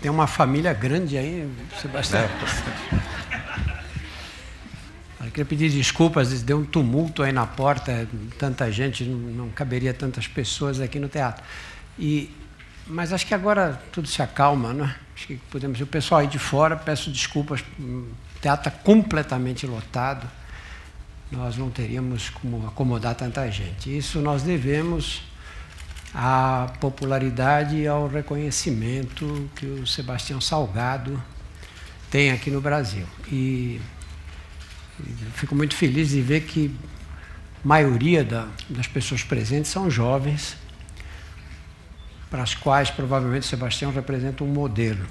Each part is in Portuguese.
Tem uma família grande aí, Sebastião. Eu queria pedir desculpas, deu um tumulto aí na porta, tanta gente, não caberia tantas pessoas aqui no teatro. Mas acho que agora tudo se acalma, né? Acho que podemos ir. O pessoal aí de fora, peço desculpas, o teatro está completamente lotado, nós não teríamos como acomodar tanta gente. Isso nós devemos à popularidade e ao reconhecimento que o Sebastião Salgado tem aqui no Brasil. E fico muito feliz de ver que a maioria das pessoas presentes são jovens, para as quais provavelmente o Sebastião representa um modelo.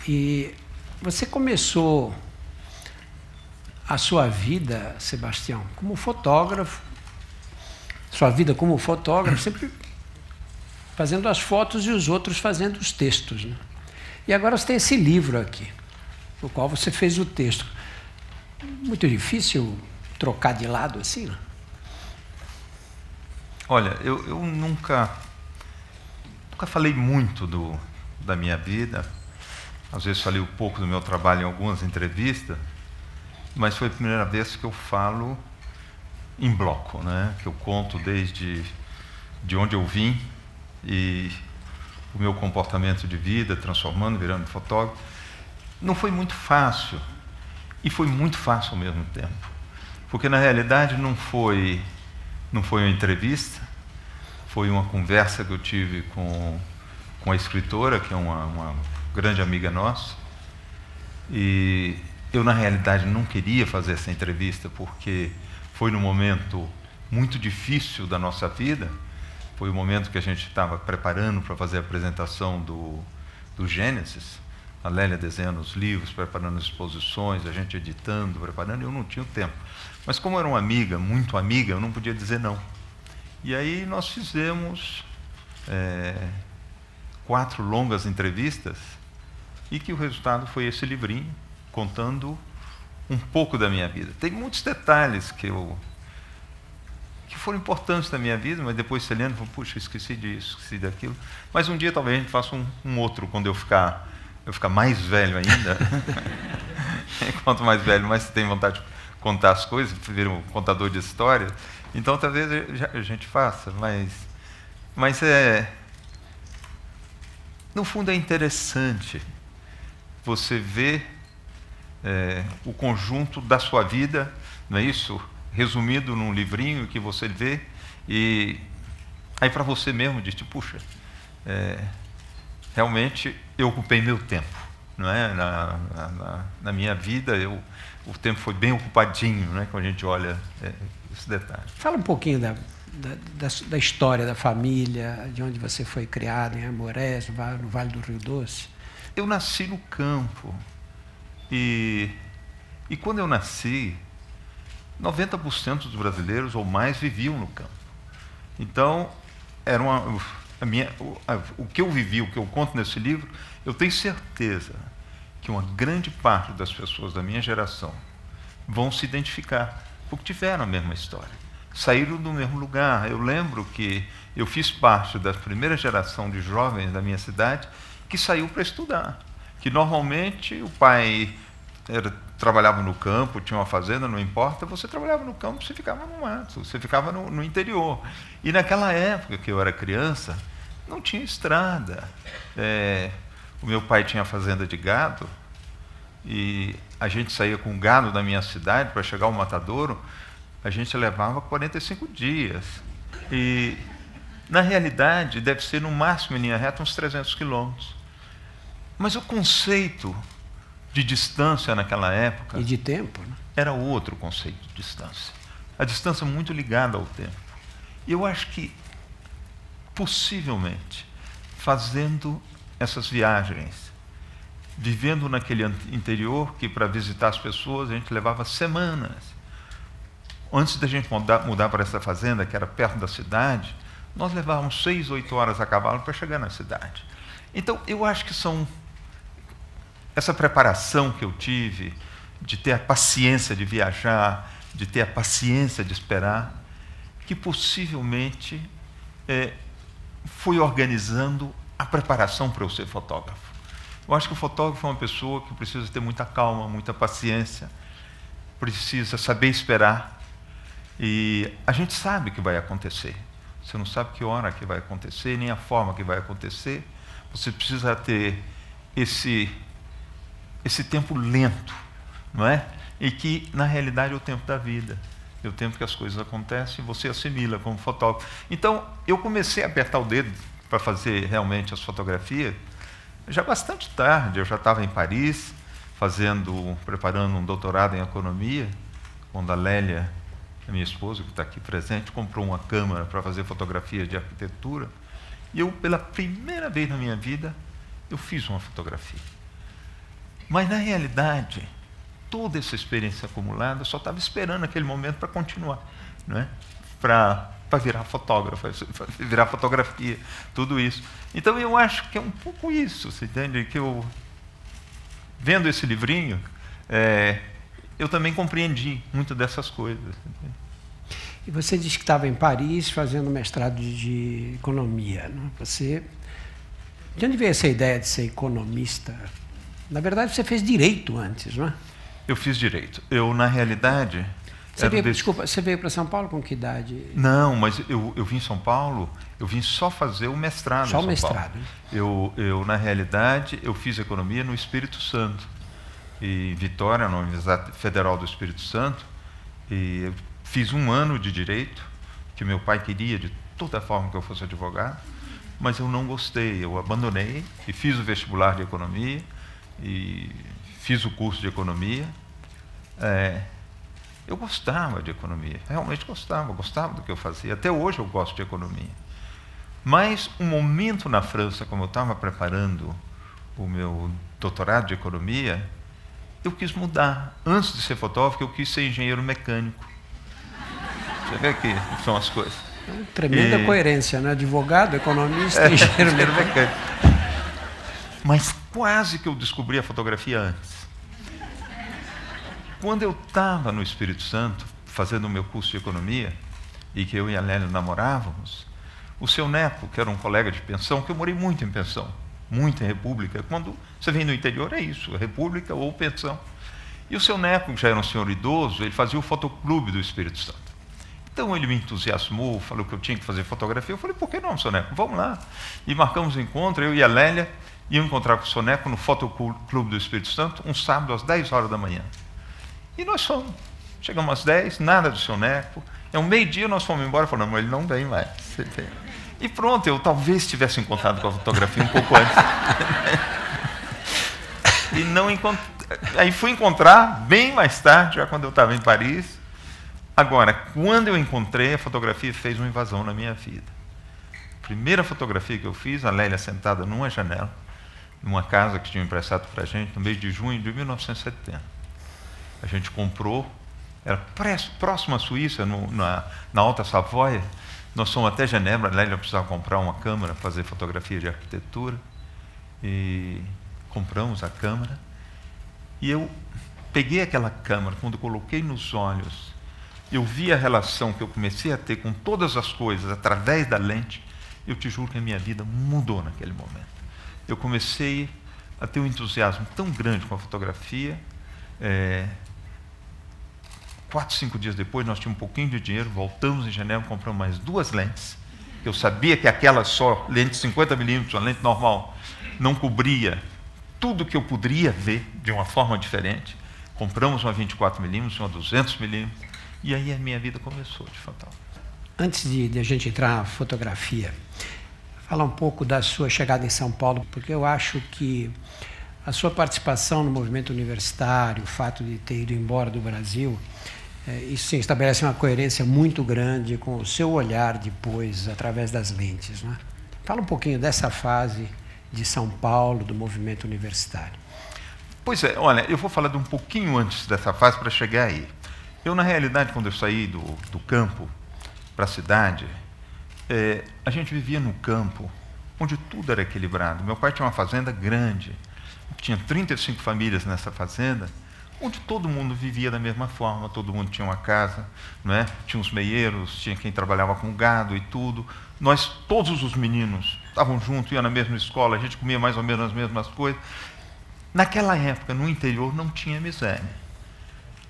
E você começou a sua vida, Sebastião, como fotógrafo, sempre fazendo as fotos e os outros fazendo os textos, né? E agora você tem esse livro aqui, no qual você fez o texto. Muito difícil trocar de lado assim, né? Olha, eu nunca falei muito da minha vida. Às vezes falei um pouco do meu trabalho em algumas entrevistas, mas foi a primeira vez que eu falo em bloco, né? Que eu conto desde de onde eu vim e o meu comportamento de vida, transformando, virando fotógrafo. Não foi muito fácil, e foi muito fácil ao mesmo tempo, porque na realidade não foi uma entrevista, foi uma conversa que eu tive com a escritora, que é uma grande amiga nossa, e eu na realidade não queria fazer essa entrevista porque foi num momento muito difícil da nossa vida. Foi o momento que a gente estava preparando para fazer a apresentação do Gênesis, a Lélia desenhando os livros, preparando as exposições, a gente editando, preparando, e eu não tinha o tempo. Mas como era uma amiga, muito amiga, eu não podia dizer não. E aí nós fizemos 4 longas entrevistas, e que o resultado foi esse livrinho, contando um pouco da minha vida. Tem muitos detalhes que foram importantes na minha vida, mas depois você lendo, puxa, esqueci disso, esqueci daquilo. Mas um dia talvez a gente faça um outro, quando eu ficar mais velho ainda. Quanto mais velho, mais você tem vontade de contar as coisas, vira um contador de história. Então talvez a gente faça, mas no fundo é interessante você ver o conjunto da sua vida, não é isso? Resumido num livrinho que você vê, e aí para você mesmo diz, puxa, realmente eu ocupei meu tempo, não é? Na minha vida o tempo foi bem ocupadinho, né? Quando a gente olha esse detalhe. Fala um pouquinho da história da família, de onde você foi criado, em Amorés, no Vale do Rio Doce. Eu nasci no campo, e quando eu nasci, 90% dos brasileiros ou mais viviam no campo. Então, era o que eu vivi, o que eu conto nesse livro, eu tenho certeza que uma grande parte das pessoas da minha geração vão se identificar, porque tiveram a mesma história, saíram do mesmo lugar. Eu lembro que eu fiz parte da primeira geração de jovens da minha cidade que saiu para estudar, que normalmente o pai trabalhava no campo, tinha uma fazenda, não importa, você trabalhava no campo, você ficava no mato, você ficava no interior. E naquela época que eu era criança, não tinha estrada. O meu pai tinha fazenda de gado, e a gente saía com gado da minha cidade para chegar ao matadouro, a gente levava 45 dias. E, na realidade, deve ser no máximo em linha reta uns 300 quilômetros. Mas o conceito de distância naquela época... E de tempo, né? Era outro conceito de distância. A distância muito ligada ao tempo. E eu acho que, possivelmente, fazendo essas viagens, vivendo naquele interior que, para visitar as pessoas, a gente levava semanas. Antes da gente mudar para essa fazenda, que era perto da cidade, nós levávamos 6, 8 horas a cavalo para chegar na cidade. Então, eu acho que essa preparação que eu tive, de ter a paciência de viajar, de ter a paciência de esperar, que possivelmente foi organizando a preparação para eu ser fotógrafo. Eu acho que o fotógrafo é uma pessoa que precisa ter muita calma, muita paciência, precisa saber esperar. E a gente sabe que vai acontecer. Você não sabe que hora que vai acontecer, nem a forma que vai acontecer. Você precisa ter esse tempo lento, não é? E que, na realidade, é o tempo da vida. É o tempo que as coisas acontecem e você assimila como fotógrafo. Então, eu comecei a apertar o dedo para fazer realmente as fotografias já bastante tarde. Eu já estava em Paris, preparando um doutorado em economia, quando a Lélia, a minha esposa, que está aqui presente, comprou uma câmera para fazer fotografia de arquitetura. E eu, pela primeira vez na minha vida, eu fiz uma fotografia. Mas, na realidade, toda essa experiência acumulada, eu só estava esperando aquele momento para continuar, não é? Para virar fotógrafo, para virar fotografia, tudo isso. Então, eu acho que é um pouco isso, você entende? Que eu, vendo esse livrinho, eu também compreendi muito dessas coisas. Entende? E você disse que estava em Paris fazendo mestrado de economia, não? De onde veio essa ideia de ser economista? Na verdade, você fez direito antes, não é? Eu fiz direito. Eu, na realidade... Desculpa, você veio para São Paulo com que idade? Não, mas eu vim em São Paulo, eu vim só fazer o mestrado. Só em São o mestrado. Paulo. Eu, na realidade, eu fiz economia no Espírito Santo. E Vitória, na Universidade Federal do Espírito Santo. E eu fiz 1 ano de direito, que meu pai queria de toda forma que eu fosse advogado, mas eu não gostei. Eu abandonei e fiz o vestibular de economia e fiz o curso de economia. Eu gostava de economia, realmente gostava do que eu fazia. Até hoje eu gosto de economia. Mas um momento na França, como eu estava preparando o meu doutorado de economia, eu quis mudar. Antes de ser fotógrafo, eu quis ser engenheiro mecânico. Você vê que são as coisas. É uma tremenda coerência, né? Advogado, economista, engenheiro mecânico. Mas quase que eu descobri a fotografia antes. Quando eu estava no Espírito Santo, fazendo o meu curso de economia, e que eu e a Lélia namorávamos, o seu Neco, que era um colega de pensão, que eu morei muito em pensão, muito em república. Quando você vem no interior, é isso, república ou pensão. E o seu Neco, que já era um senhor idoso, ele fazia o fotoclube do Espírito Santo. Então ele me entusiasmou, falou que eu tinha que fazer fotografia. Eu falei, por que não, seu Neco? Vamos lá. E marcamos o encontro, eu e a Lélia íamos encontrar com o seu Neco no fotoclube do Espírito Santo, um sábado às 10 horas da manhã. E nós fomos. Chegamos às 10, nada do seu Neco. É um meio-dia, nós fomos embora, falando, ele não vem mais. E pronto, eu talvez tivesse encontrado com a fotografia um pouco antes. E não encontrei. Aí fui encontrar bem mais tarde, já quando eu estava em Paris. Agora, quando eu encontrei, a fotografia fez uma invasão na minha vida. A primeira fotografia que eu fiz, a Lélia sentada numa janela, numa casa que tinha emprestado para a gente, no mês de junho de 1970. A gente comprou, era próximo à Suíça, na Alta Savoia. Nós fomos até Genebra, a Lélia precisava comprar uma câmera, fazer fotografia de arquitetura. E compramos a câmera. E eu peguei aquela câmera, quando eu coloquei nos olhos, eu vi a relação que eu comecei a ter com todas as coisas através da lente. Eu te juro que a minha vida mudou naquele momento. Eu comecei a ter um entusiasmo tão grande com a fotografia. 4, 5 dias depois, nós tínhamos um pouquinho de dinheiro, voltamos em Genebra, compramos mais 2 lentes, que eu sabia que aquela só, lente 50mm, uma lente normal, não cobria tudo que eu poderia ver de uma forma diferente. Compramos uma 24mm, uma 200mm, e aí a minha vida começou de fotógrafo. Antes de a gente entrar na fotografia, fala um pouco da sua chegada em São Paulo, porque eu acho que a sua participação no movimento universitário, o fato de ter ido embora do Brasil, isso sim estabelece uma coerência muito grande com o seu olhar depois, através das lentes, né? Fala um pouquinho dessa fase de São Paulo, do movimento universitário. Pois é, olha, eu vou falar de um pouquinho antes dessa fase para chegar aí. Eu, na realidade, quando eu saí do campo para a cidade, a gente vivia no campo, onde tudo era equilibrado. Meu pai tinha uma fazenda grande, tinha 35 famílias nessa fazenda, onde todo mundo vivia da mesma forma, todo mundo tinha uma casa, não é? Tinha os meieiros, tinha quem trabalhava com gado e tudo. Nós, todos os meninos, estavam juntos, iam na mesma escola, a gente comia mais ou menos as mesmas coisas. Naquela época, no interior, não tinha miséria.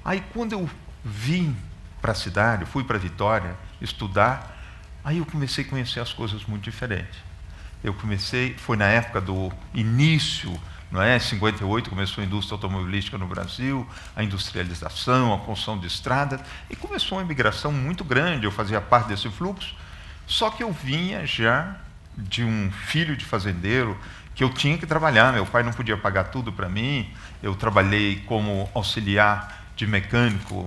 Aí, quando eu vim para a cidade, fui para Vitória estudar, aí eu comecei a conhecer as coisas muito diferentes. Foi na época do início, não é? Em 58 começou a indústria automobilística no Brasil, a industrialização, a construção de estradas, e começou uma imigração muito grande, eu fazia parte desse fluxo, só que eu vinha já de um filho de fazendeiro, que eu tinha que trabalhar, meu pai não podia pagar tudo para mim, eu trabalhei como auxiliar de mecânico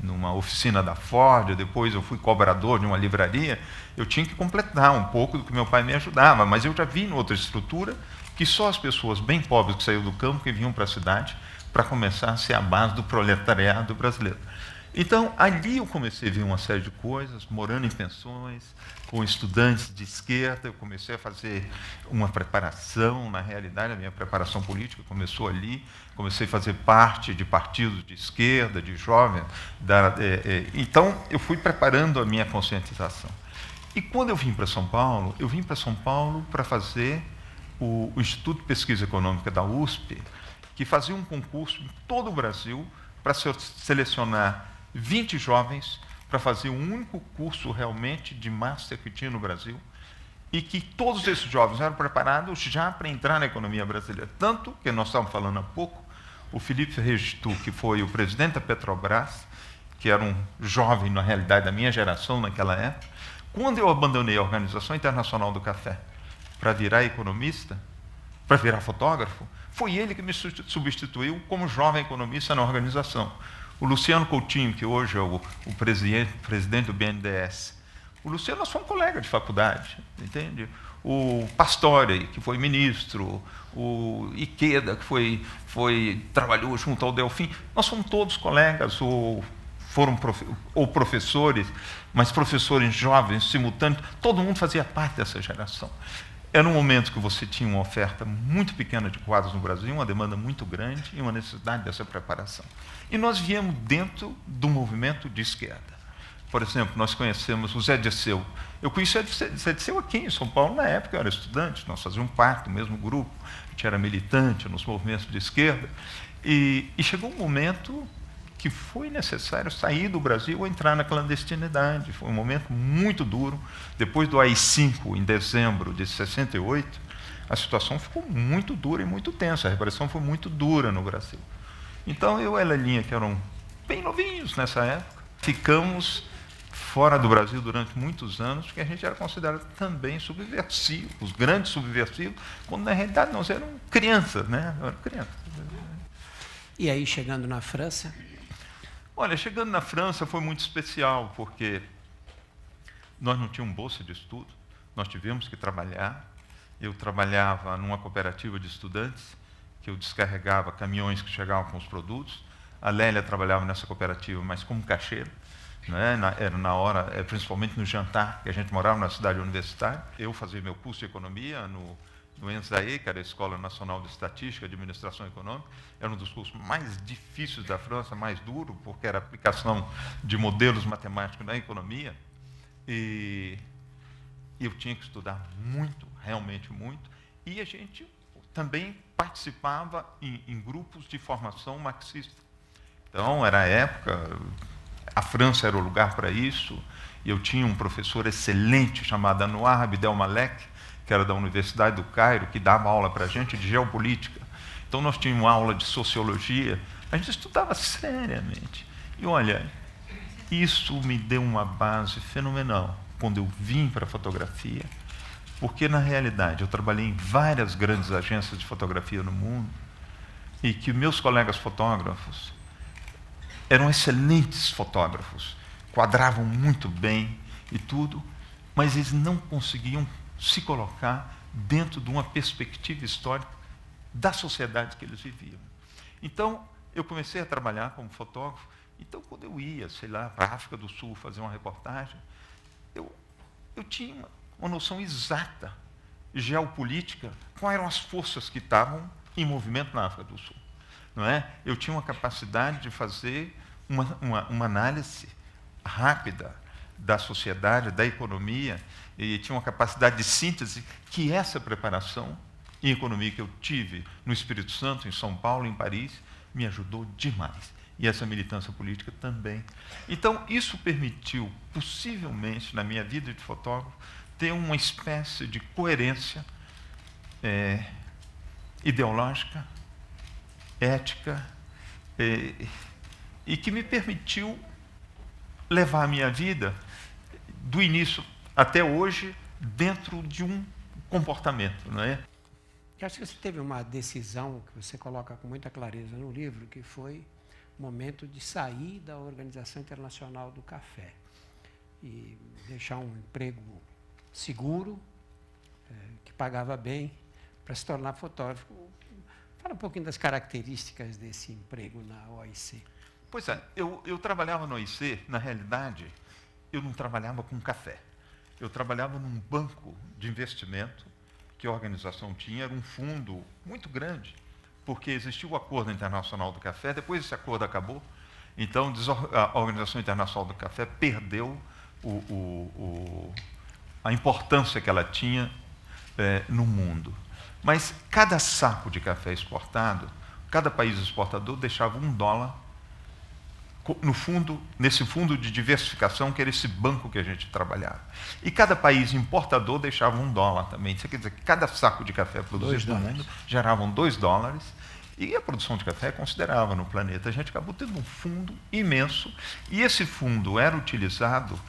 numa oficina da Ford, depois eu fui cobrador de uma livraria, eu tinha que completar um pouco do que meu pai me ajudava, mas eu já vi em outra estrutura que só as pessoas bem pobres que saíram do campo que vinham para a cidade para começar a ser a base do proletariado brasileiro. Então, ali eu comecei a ver uma série de coisas, morando em pensões, com estudantes de esquerda, eu comecei a fazer uma preparação, na realidade, a minha preparação política começou ali, comecei a fazer parte de partidos de esquerda, de jovens. Então, eu fui preparando a minha conscientização. E quando eu vim para São Paulo, para fazer o Instituto de Pesquisa Econômica da USP, que fazia um concurso em todo o Brasil para selecionar 20 jovens para fazer o único curso realmente de master que tinha no Brasil, e que todos esses jovens eram preparados já para entrar na economia brasileira. Tanto que nós estávamos falando há pouco, o Felipe Registu, que foi o presidente da Petrobras, que era um jovem, na realidade, da minha geração naquela época, quando eu abandonei a Organização Internacional do Café para virar economista, para virar fotógrafo, foi ele que me substituiu como jovem economista na organização. O Luciano Coutinho, que hoje é o presidente do BNDES, o Luciano, nós fomos colegas de faculdade, entende? O Pastore, que foi ministro, o Ikeda, que trabalhou junto ao Delfim, nós fomos todos colegas, ou professores, mas professores jovens, simultâneos, todo mundo fazia parte dessa geração. Era um momento que você tinha uma oferta muito pequena de quadros no Brasil, uma demanda muito grande e uma necessidade dessa preparação. E nós viemos dentro do movimento de esquerda. Por exemplo, nós conhecemos o Zé Dirceu. Eu conheci o Zé Dirceu aqui em São Paulo, na época eu era estudante, nós fazíamos parte do mesmo grupo, a gente era militante nos movimentos de esquerda, e chegou um momento que foi necessário sair do Brasil e entrar na clandestinidade. Foi um momento muito duro. Depois do AI-5, em dezembro de 68, a situação ficou muito dura e muito tensa. A repressão foi muito dura no Brasil. Então, eu e a Lelinha, que eram bem novinhos nessa época, ficamos fora do Brasil durante muitos anos, porque a gente era considerado também subversivo, os grandes subversivos, quando na realidade nós éramos crianças, né? E aí, chegando na França? Olha, chegando na França foi muito especial, porque nós não tínhamos bolsa de estudo, nós tivemos que trabalhar. Eu trabalhava numa cooperativa de estudantes, que eu descarregava caminhões que chegavam com os produtos. A Lélia trabalhava nessa cooperativa, mas como caixeira, né? Era na hora, principalmente no jantar, que a gente morava na cidade universitária. Eu fazia meu curso de economia no ENSAE, que era a Escola Nacional de Estatística e Administração Econômica. Era um dos cursos mais difíceis da França, mais duro, porque era a aplicação de modelos matemáticos na economia. E eu tinha que estudar muito, realmente muito, e a gente também participava em grupos de formação marxista. Então, era a época, a França era o lugar para isso, e eu tinha um professor excelente chamado Anouar Abdel Malek, que era da Universidade do Cairo, que dava aula para a gente de geopolítica. Então, nós tínhamos uma aula de sociologia, a gente estudava seriamente. E, olha, isso me deu uma base fenomenal quando eu vim para a fotografia, porque, na realidade, eu trabalhei em várias grandes agências de fotografia no mundo, e que meus colegas fotógrafos eram excelentes fotógrafos, quadravam muito bem e tudo, mas eles não conseguiam se colocar dentro de uma perspectiva histórica da sociedade que eles viviam. Então, eu comecei a trabalhar como fotógrafo. Então, quando eu ia, sei lá, para a África do Sul fazer uma reportagem, eu tinha uma noção exata, geopolítica, quais eram as forças que estavam em movimento na África do Sul. não é? Eu tinha uma capacidade de fazer uma análise rápida da sociedade, da economia, e tinha uma capacidade de síntese que essa preparação em economia que eu tive no Espírito Santo, em São Paulo, em Paris, me ajudou demais. E essa militância política também. Então, isso permitiu, possivelmente, na minha vida de fotógrafo, ter uma espécie de coerência ideológica, ética, e que me permitiu levar a minha vida, do início até hoje, dentro de um comportamento, não é? Eu acho que você teve uma decisão que você coloca com muita clareza no livro, que foi o momento de sair da Organização Internacional do Café e deixar um emprego seguro, que pagava bem, para se tornar fotógrafo. Fala um pouquinho das características desse emprego na OIC. Pois é, eu trabalhava no OIC, na realidade, eu não trabalhava com café. Eu trabalhava num banco de investimento que a organização tinha, era um fundo muito grande, porque existiu o Acordo Internacional do Café, depois esse acordo acabou, então a Organização Internacional do Café perdeu a importância que ela tinha no mundo. Mas cada saco de café exportado, cada país exportador deixava $1 no fundo, nesse fundo de diversificação, que era esse banco que a gente trabalhava. E cada país importador deixava $1 também. Isso quer dizer que cada saco de café produzido no mundo geravam $2, e a produção de café é considerável no planeta. A gente acabou tendo um fundo imenso, e esse fundo era utilizado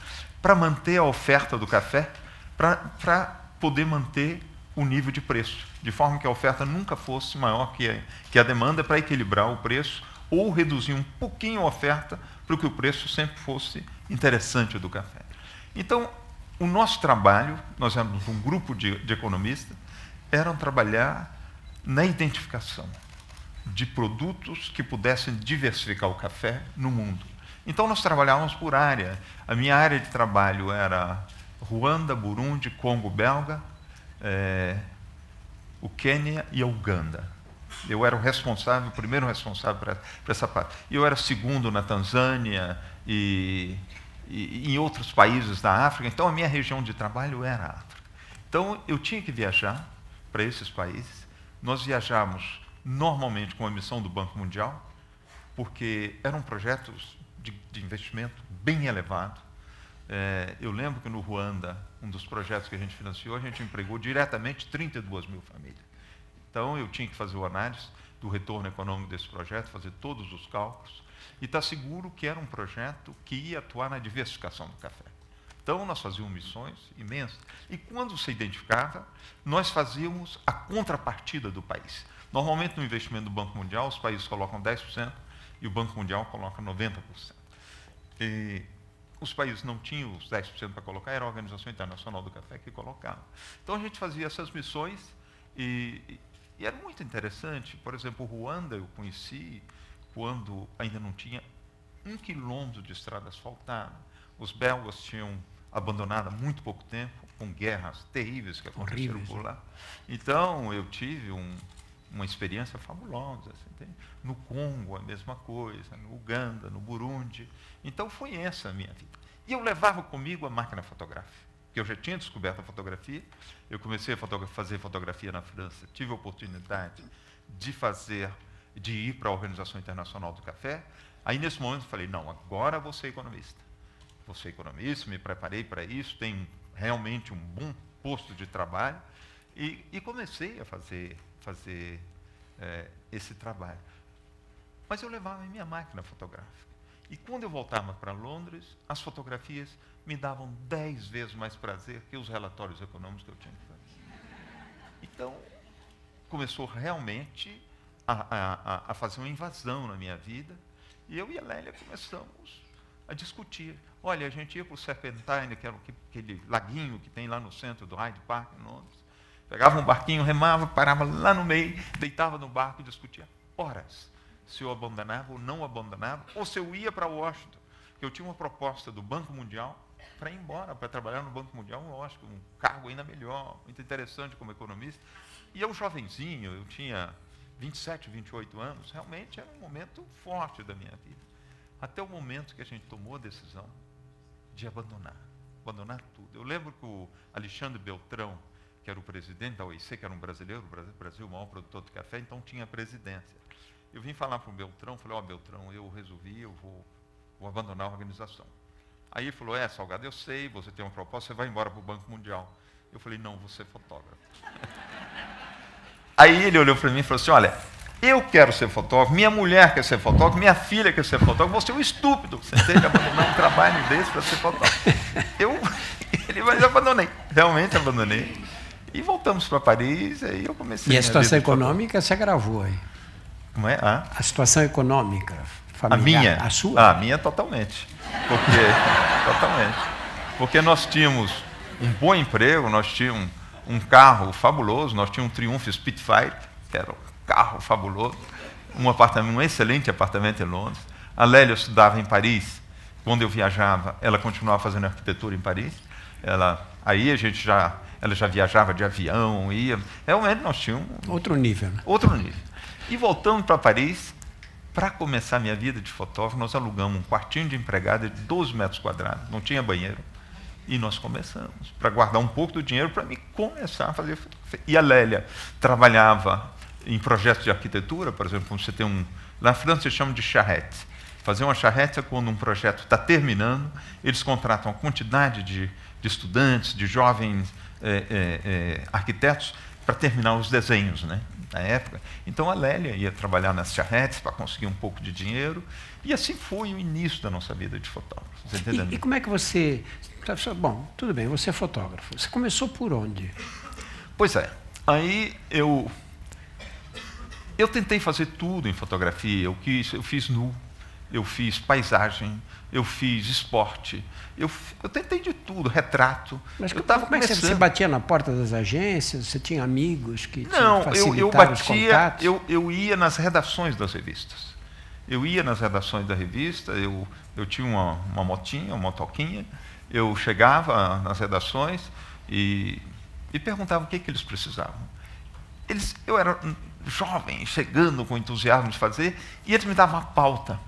para manter a oferta do café, para poder manter o nível de preço, de forma que a oferta nunca fosse maior que a demanda, para equilibrar o preço, ou reduzir um pouquinho a oferta para que o preço sempre fosse interessante do café. Então, o nosso trabalho, nós éramos um grupo de economistas, era trabalhar na identificação de produtos que pudessem diversificar o café no mundo. Então, nós trabalhávamos por área. A minha área de trabalho era Ruanda, Burundi, Congo Belga, o Quênia e a Uganda. Eu era o primeiro responsável para essa parte. Eu era segundo na Tanzânia e em outros países da África. Então, a minha região de trabalho era a África. Então, eu tinha que viajar para esses países. Nós viajávamos normalmente com a missão do Banco Mundial, porque eram projetos de investimento bem elevado. Eu lembro que no Ruanda, um dos projetos que a gente financiou, a gente empregou diretamente 32 mil famílias. Então, eu tinha que fazer o análise do retorno econômico desse projeto, fazer todos os cálculos, e estar seguro que era um projeto que ia atuar na diversificação do café. Então, nós fazíamos missões imensas, e quando se identificava, nós fazíamos a contrapartida do país. Normalmente, no investimento do Banco Mundial, os países colocam 10%, e o Banco Mundial coloca 90%. E os países não tinham os 10% para colocar, era a Organização Internacional do Café que colocava. Então, a gente fazia essas missões, e era muito interessante. Por exemplo, o Ruanda eu conheci quando ainda não tinha 1 quilômetro de estrada asfaltada. Os belgas tinham abandonado há muito pouco tempo, com guerras terríveis que aconteceram por lá. Então, eu tive uma experiência fabulosa. Assim, no Congo, a mesma coisa, no Uganda, no Burundi. Então, foi essa a minha vida. E eu levava comigo a máquina fotográfica, que eu já tinha descoberto a fotografia. Eu comecei a fazer fotografia na França, tive a oportunidade de ir para a Organização Internacional do Café. Aí, nesse momento, eu falei, não, agora vou ser economista. Vou ser economista, me preparei para isso, tenho realmente um bom posto de trabalho, e comecei a fazer esse trabalho. Mas eu levava a minha máquina fotográfica. E quando eu voltava para Londres, as fotografias me davam 10 vezes mais prazer que os relatórios econômicos que eu tinha que fazer. Então, começou realmente a fazer uma invasão na minha vida, e eu e a Lélia começamos a discutir. Olha, a gente ia para o Serpentine, que era aquele laguinho que tem lá no centro do Hyde Park, em Londres. Pegava um barquinho, remava, parava lá no meio, deitava no barco e discutia horas se eu abandonava ou não abandonava, ou se eu ia para Washington, que eu tinha uma proposta do Banco Mundial para ir embora, para trabalhar no Banco Mundial, lógico, um cargo ainda melhor, muito interessante como economista. E eu, jovenzinho, eu tinha 27, 28 anos, realmente era um momento forte da minha vida. Até o momento que a gente tomou a decisão de abandonar tudo. Eu lembro que o Alexandre Beltrão, que era o presidente da OIC, que era um brasileiro, o Brasil o maior produtor de café, então tinha a presidência. Eu vim falar para o Beltrão, falei, Beltrão, eu resolvi, eu vou abandonar a organização. Aí ele falou, Salgado, eu sei, você tem uma proposta, você vai embora para o Banco Mundial. Eu falei, não, vou ser fotógrafo. Aí ele olhou para mim e falou assim, olha, eu quero ser fotógrafo, minha mulher quer ser fotógrafo, minha filha quer ser fotógrafo, você é um estúpido, você tem que abandonar um trabalho desse para ser fotógrafo. Mas eu abandonei, realmente abandonei. E voltamos para Paris, aí eu comecei... E a situação econômica se agravou aí? Como é? A situação econômica, familiar, a minha? A sua? A minha totalmente. Porque nós tínhamos um bom emprego, nós tínhamos um carro fabuloso, nós tínhamos um Triumph Spitfire, que era um carro fabuloso, um excelente apartamento em Londres. A Lélia estudava em Paris. Quando eu viajava, ela continuava fazendo arquitetura em Paris. Ela já viajava de avião, ia. Realmente nós tínhamos... Outro nível, né? Outro nível. E voltando para Paris, para começar minha vida de fotógrafo, nós alugamos um quartinho de empregada de 12 metros quadrados, não tinha banheiro. E nós começamos, para guardar um pouco do dinheiro para me começar a fazer fotografia. E a Lélia trabalhava em projetos de arquitetura, por exemplo, como você tem na França se chama de charrette. Fazer uma charrette é quando um projeto está terminando, eles contratam uma quantidade de estudantes, de jovens arquitetos, para terminar os desenhos, né, na época. Então a Lélia ia trabalhar nas charretes para conseguir um pouco de dinheiro, e assim foi o início da nossa vida de fotógrafo. Você entendeu? E como é que você... Bom, tudo bem, você é fotógrafo. Você começou por onde? Pois é, aí eu tentei fazer tudo em fotografia. Eu fiz nu, eu fiz paisagem, eu fiz esporte, eu tentei de tudo, retrato. Mas como é que você batia na porta das agências? Você tinha amigos que te facilitaram os contatos? Eu ia nas redações das revistas. Eu ia nas redações da revista, eu tinha uma motinha, uma motoquinha, eu chegava nas redações e perguntava o que eles precisavam. Eu era jovem, chegando com entusiasmo de fazer, e eles me davam a pauta.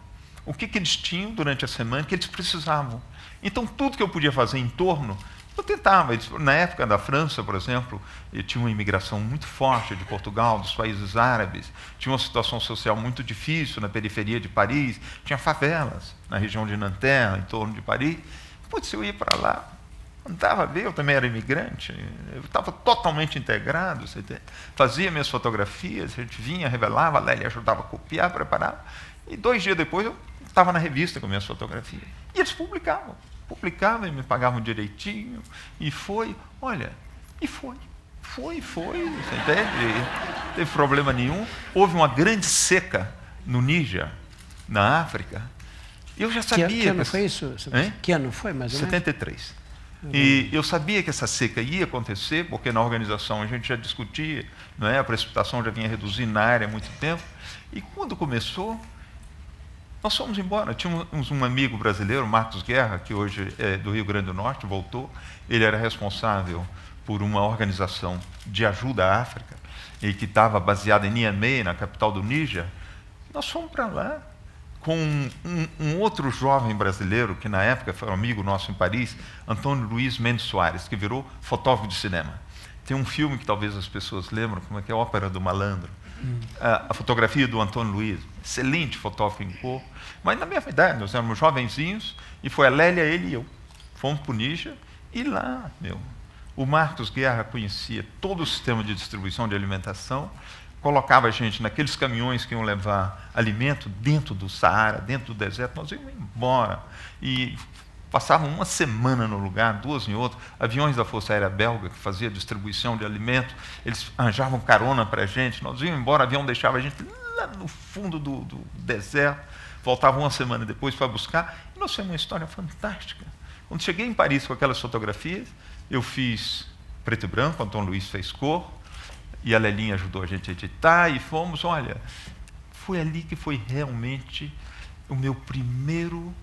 O que eles tinham durante a semana que eles precisavam. Então, tudo que eu podia fazer em torno, eu tentava. Na época da França, por exemplo, tinha uma imigração muito forte de Portugal, dos países árabes, tinha uma situação social muito difícil na periferia de Paris, tinha favelas na região de Nanterre, em torno de Paris. Putz, eu ia para lá, andava a ver, eu também era imigrante, eu estava totalmente integrado, fazia minhas fotografias, a gente vinha, revelava, a Lélia ajudava a copiar, preparar, e 2 dias depois eu estava na revista com minhas fotografias. E eles publicavam e me pagavam direitinho, e foi, você entende? Não teve problema nenhum. Houve uma grande seca no Níger, na África. Eu já sabia... Que ano foi isso? Hein? Que ano foi, mais ou menos? 73. E eu sabia que essa seca ia acontecer, porque na organização a gente já discutia, não é? A precipitação já vinha reduzindo na área há muito tempo. E quando começou, nós fomos embora. Tínhamos um amigo brasileiro, Marcos Guerra, que hoje é do Rio Grande do Norte, voltou. Ele era responsável por uma organização de ajuda à África, e que estava baseada em Niamey, na capital do Níger. Nós fomos para lá com um outro jovem brasileiro, que na época foi um amigo nosso em Paris, Antônio Luiz Mendes Soares, que virou fotógrafo de cinema. Tem um filme que talvez as pessoas lembram, como é que é a Ópera do Malandro. A fotografia do Antônio Luiz, excelente fotógrafo em cor. Mas na minha idade, nós éramos jovenzinhos, e foi a Lélia, ele e eu. Fomos para o Níger, e lá, o Marcos Guerra conhecia todo o sistema de distribuição de alimentação, colocava a gente naqueles caminhões que iam levar alimento dentro do Saara, dentro do deserto. Nós íamos embora e passavam uma semana no lugar, 2 em outro. Aviões da Força Aérea Belga, que fazia distribuição de alimento, eles arranjavam carona para a gente. Nós íamos embora, o avião deixava a gente lá no fundo do deserto, voltava uma semana depois para buscar. E nós fizemos uma história fantástica. Quando cheguei em Paris com aquelas fotografias, eu fiz preto e branco, Antônio Luiz fez cor, e a Lelinha ajudou a gente a editar, e fomos, foi ali que foi realmente o meu primeiro,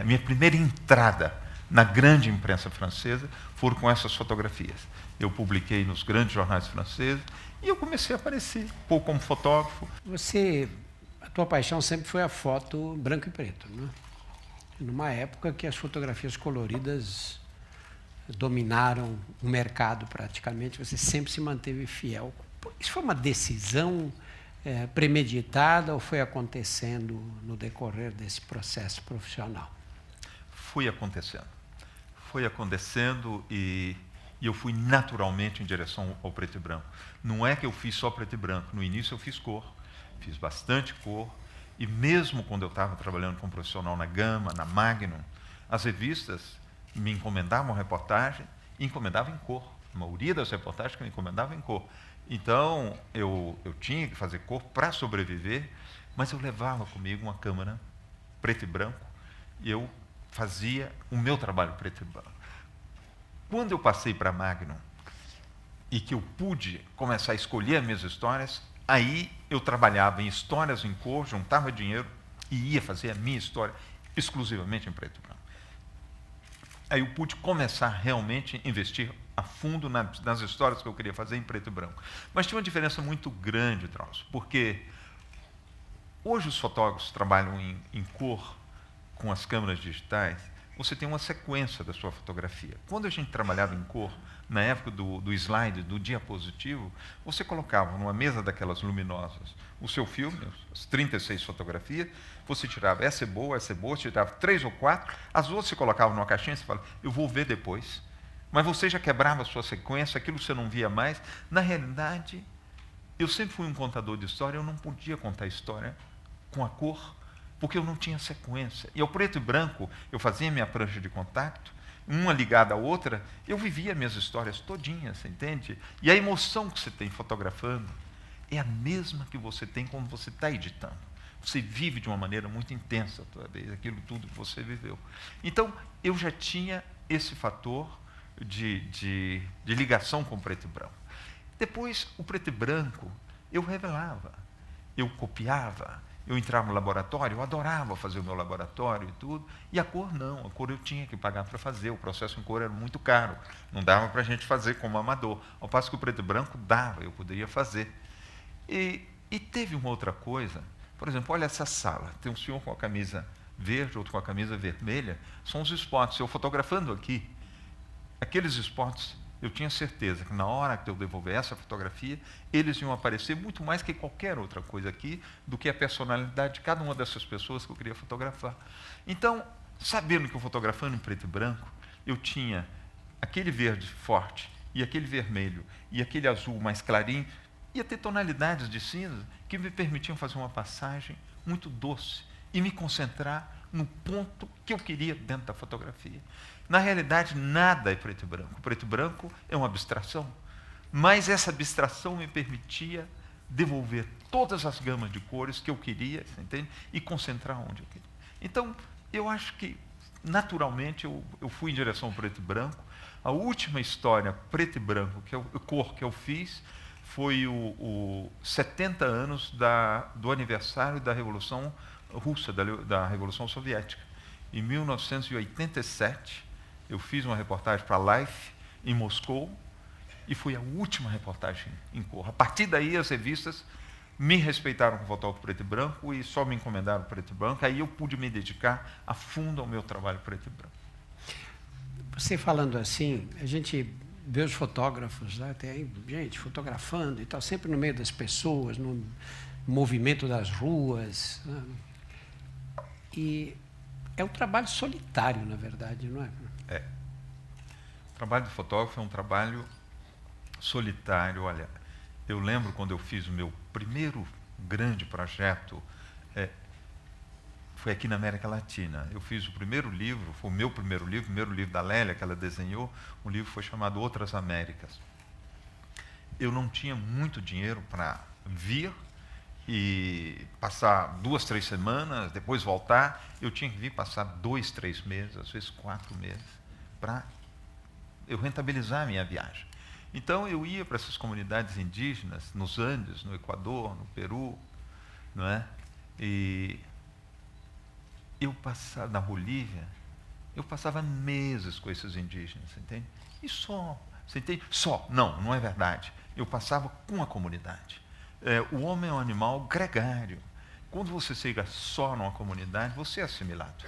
a minha primeira entrada na grande imprensa francesa, foram com essas fotografias. Eu publiquei nos grandes jornais franceses, E eu comecei a aparecer, um pouco como fotógrafo. A tua paixão sempre foi a foto branco e preto, né? Numa época que as fotografias coloridas dominaram o mercado praticamente, você sempre se manteve fiel. Isso foi uma decisão premeditada ou foi acontecendo no decorrer desse processo profissional? Foi acontecendo. Foi acontecendo e eu fui naturalmente em direção ao preto e branco. Não é que eu fiz só preto e branco. No início eu fiz cor, fiz bastante cor. E mesmo quando eu estava trabalhando como profissional na Gama, na Magnum, as revistas me encomendavam reportagem e encomendavam em cor. A maioria das reportagens que me encomendavam em cor. Então, eu tinha que fazer cor para sobreviver, mas eu levava comigo uma câmera preto e branco e eu fazia o meu trabalho preto e branco. Quando eu passei para a Magnum e que eu pude começar a escolher as minhas histórias, aí eu trabalhava em histórias em cor, juntava dinheiro e ia fazer a minha história exclusivamente em preto e branco. Aí eu pude começar realmente a investir a fundo nas histórias que eu queria fazer em preto e branco. Mas tinha uma diferença muito grande, Drauzio, porque hoje os fotógrafos trabalham em cor com as câmeras digitais, você tem uma sequência da sua fotografia. Quando a gente trabalhava em cor, na época do slide, do diapositivo, você colocava numa mesa daquelas luminosas o seu filme, as 36 fotografias, você tirava essa é boa, você tirava 3 ou 4, as outras você colocava numa caixinha e você fala, eu vou ver depois. Mas você já quebrava a sua sequência, aquilo você não via mais. Na realidade, eu sempre fui um contador de história, eu não podia contar história com a cor, porque eu não tinha sequência. E ao preto e branco, eu fazia minha prancha de contato, uma ligada à outra, eu vivia minhas histórias todinhas, você entende? E a emoção que você tem fotografando é a mesma que você tem quando você está editando. Você vive de uma maneira muito intensa, toda vez, aquilo tudo que você viveu. Então, eu já tinha esse fator de ligação com o preto e branco. Depois, o preto e branco, eu revelava, eu copiava, eu entrava no laboratório, eu adorava fazer o meu laboratório e tudo, e a cor não, a cor eu tinha que pagar para fazer, o processo em cor era muito caro, não dava para a gente fazer como amador, ao passo que o preto e branco dava, eu poderia fazer. E teve uma outra coisa, por exemplo, olha essa sala, tem um senhor com a camisa verde, outro com a camisa vermelha, são os spots, eu fotografando aqui, aqueles spots, eu tinha certeza que na hora que eu devolver essa fotografia, eles iam aparecer muito mais que qualquer outra coisa aqui, do que a personalidade de cada uma dessas pessoas que eu queria fotografar. Então, sabendo que eu fotografando em preto e branco, eu tinha aquele verde forte, e aquele vermelho, e aquele azul mais clarinho, ia ter tonalidades de cinza que me permitiam fazer uma passagem muito doce e me concentrar no ponto que eu queria dentro da fotografia. Na realidade, nada é preto e branco. O preto e branco é uma abstração, mas essa abstração me permitia devolver todas as gamas de cores que eu queria, entende? E concentrar onde eu queria. Então, eu acho que, naturalmente, eu fui em direção ao preto e branco. A última história preto e branco, cor que eu fiz, foi o 70 anos do aniversário da Revolução Russa, da Revolução Soviética. Em 1987, eu fiz uma reportagem para a Life, em Moscou, e foi a última reportagem em cor. A partir daí, as revistas me respeitaram com fotógrafo preto e branco e só me encomendaram preto e branco. Aí eu pude me dedicar a fundo ao meu trabalho preto e branco. Você falando assim, a gente vê os fotógrafos, né? Tem gente fotografando e tal, sempre no meio das pessoas, no movimento das ruas, né? E é um trabalho solitário, na verdade, não é? É. O trabalho de fotógrafo é um trabalho solitário. Olha, eu lembro quando eu fiz o meu primeiro grande projeto, foi aqui na América Latina. Eu fiz o primeiro livro, foi o meu primeiro livro da Lélia, que ela desenhou, um livro foi chamado Outras Américas. Eu não tinha muito dinheiro para vir e passar 2, 3 semanas, depois voltar. Eu tinha que vir passar 2, 3 meses, às vezes 4 meses, para eu rentabilizar a minha viagem. Então, eu ia para essas comunidades indígenas, nos Andes, no Equador, no Peru, não é? E eu passava na Bolívia, eu passava meses com esses indígenas, entende? E só, você entende? Só, não é verdade. eu passava com a comunidade. O homem é um animal gregário. Quando você chega só numa comunidade, você é assimilado.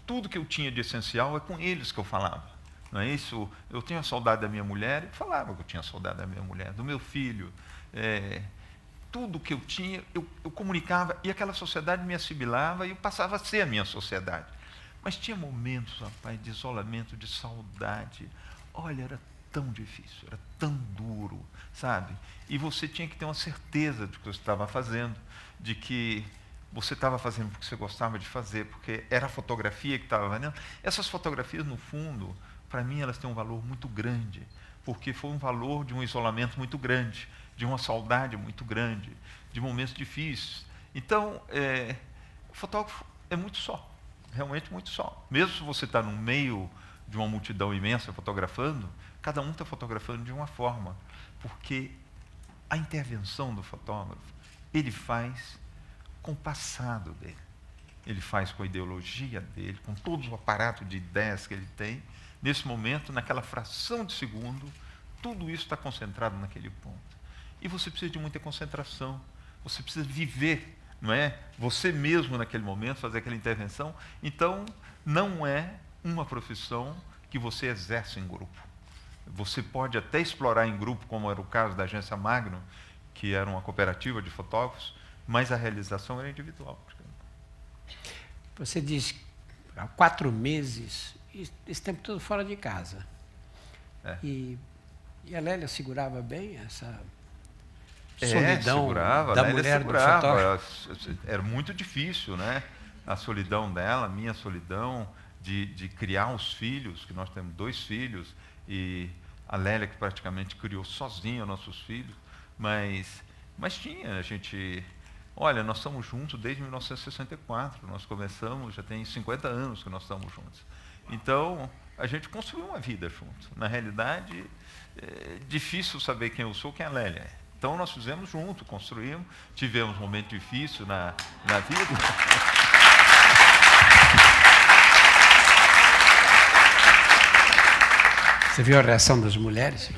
Tudo que eu tinha de essencial é com eles que eu falava. Não é isso? Eu tinha saudade da minha mulher, eu falava que eu tinha saudade da minha mulher, do meu filho. Tudo que eu tinha, eu comunicava, e aquela sociedade me assimilava e eu passava a ser a minha sociedade. Mas tinha momentos, rapaz, de isolamento, de saudade. Olha, era tão difícil, era tão duro, sabe? E você tinha que ter uma certeza de que você estava fazendo, de que você estava fazendo porque você gostava de fazer, porque era a fotografia que estava valendo. Essas fotografias, no fundo, para mim, elas têm um valor muito grande, porque foi um valor de um isolamento muito grande, de uma saudade muito grande, de momentos difíceis. Então, o fotógrafo é muito só, realmente muito só. Mesmo se você está no meio de uma multidão imensa fotografando, cada um está fotografando de uma forma, porque a intervenção do fotógrafo, ele faz com o passado dele, ele faz com a ideologia dele, com todo o aparato de ideias que ele tem. Nesse momento, naquela fração de segundo, tudo isso está concentrado naquele ponto. E você precisa de muita concentração, você precisa viver, não é? Você mesmo naquele momento, fazer aquela intervenção. Então, não é uma profissão que você exerce em grupo. Você pode até explorar em grupo, como era o caso da Agência Magnum, que era uma cooperativa de fotógrafos, mas a realização era individual. Você diz há 4 meses, esse tempo todo fora de casa. E a Lélia segurava bem essa solidão segurava, da mulher do fotógrafo? Era muito difícil, né? A solidão dela, a minha solidão, de criar os filhos, que nós temos 2 filhos, e a Lélia que praticamente criou sozinha nossos filhos, mas tinha, a gente... Olha, nós estamos juntos desde 1964, nós começamos, já tem 50 anos que nós estamos juntos. Então, a gente construiu uma vida junto. Na realidade, é difícil saber quem eu sou, quem a Lélia é. Então, nós fizemos junto, construímos, tivemos um momento difícil na vida. Você viu a reação das mulheres?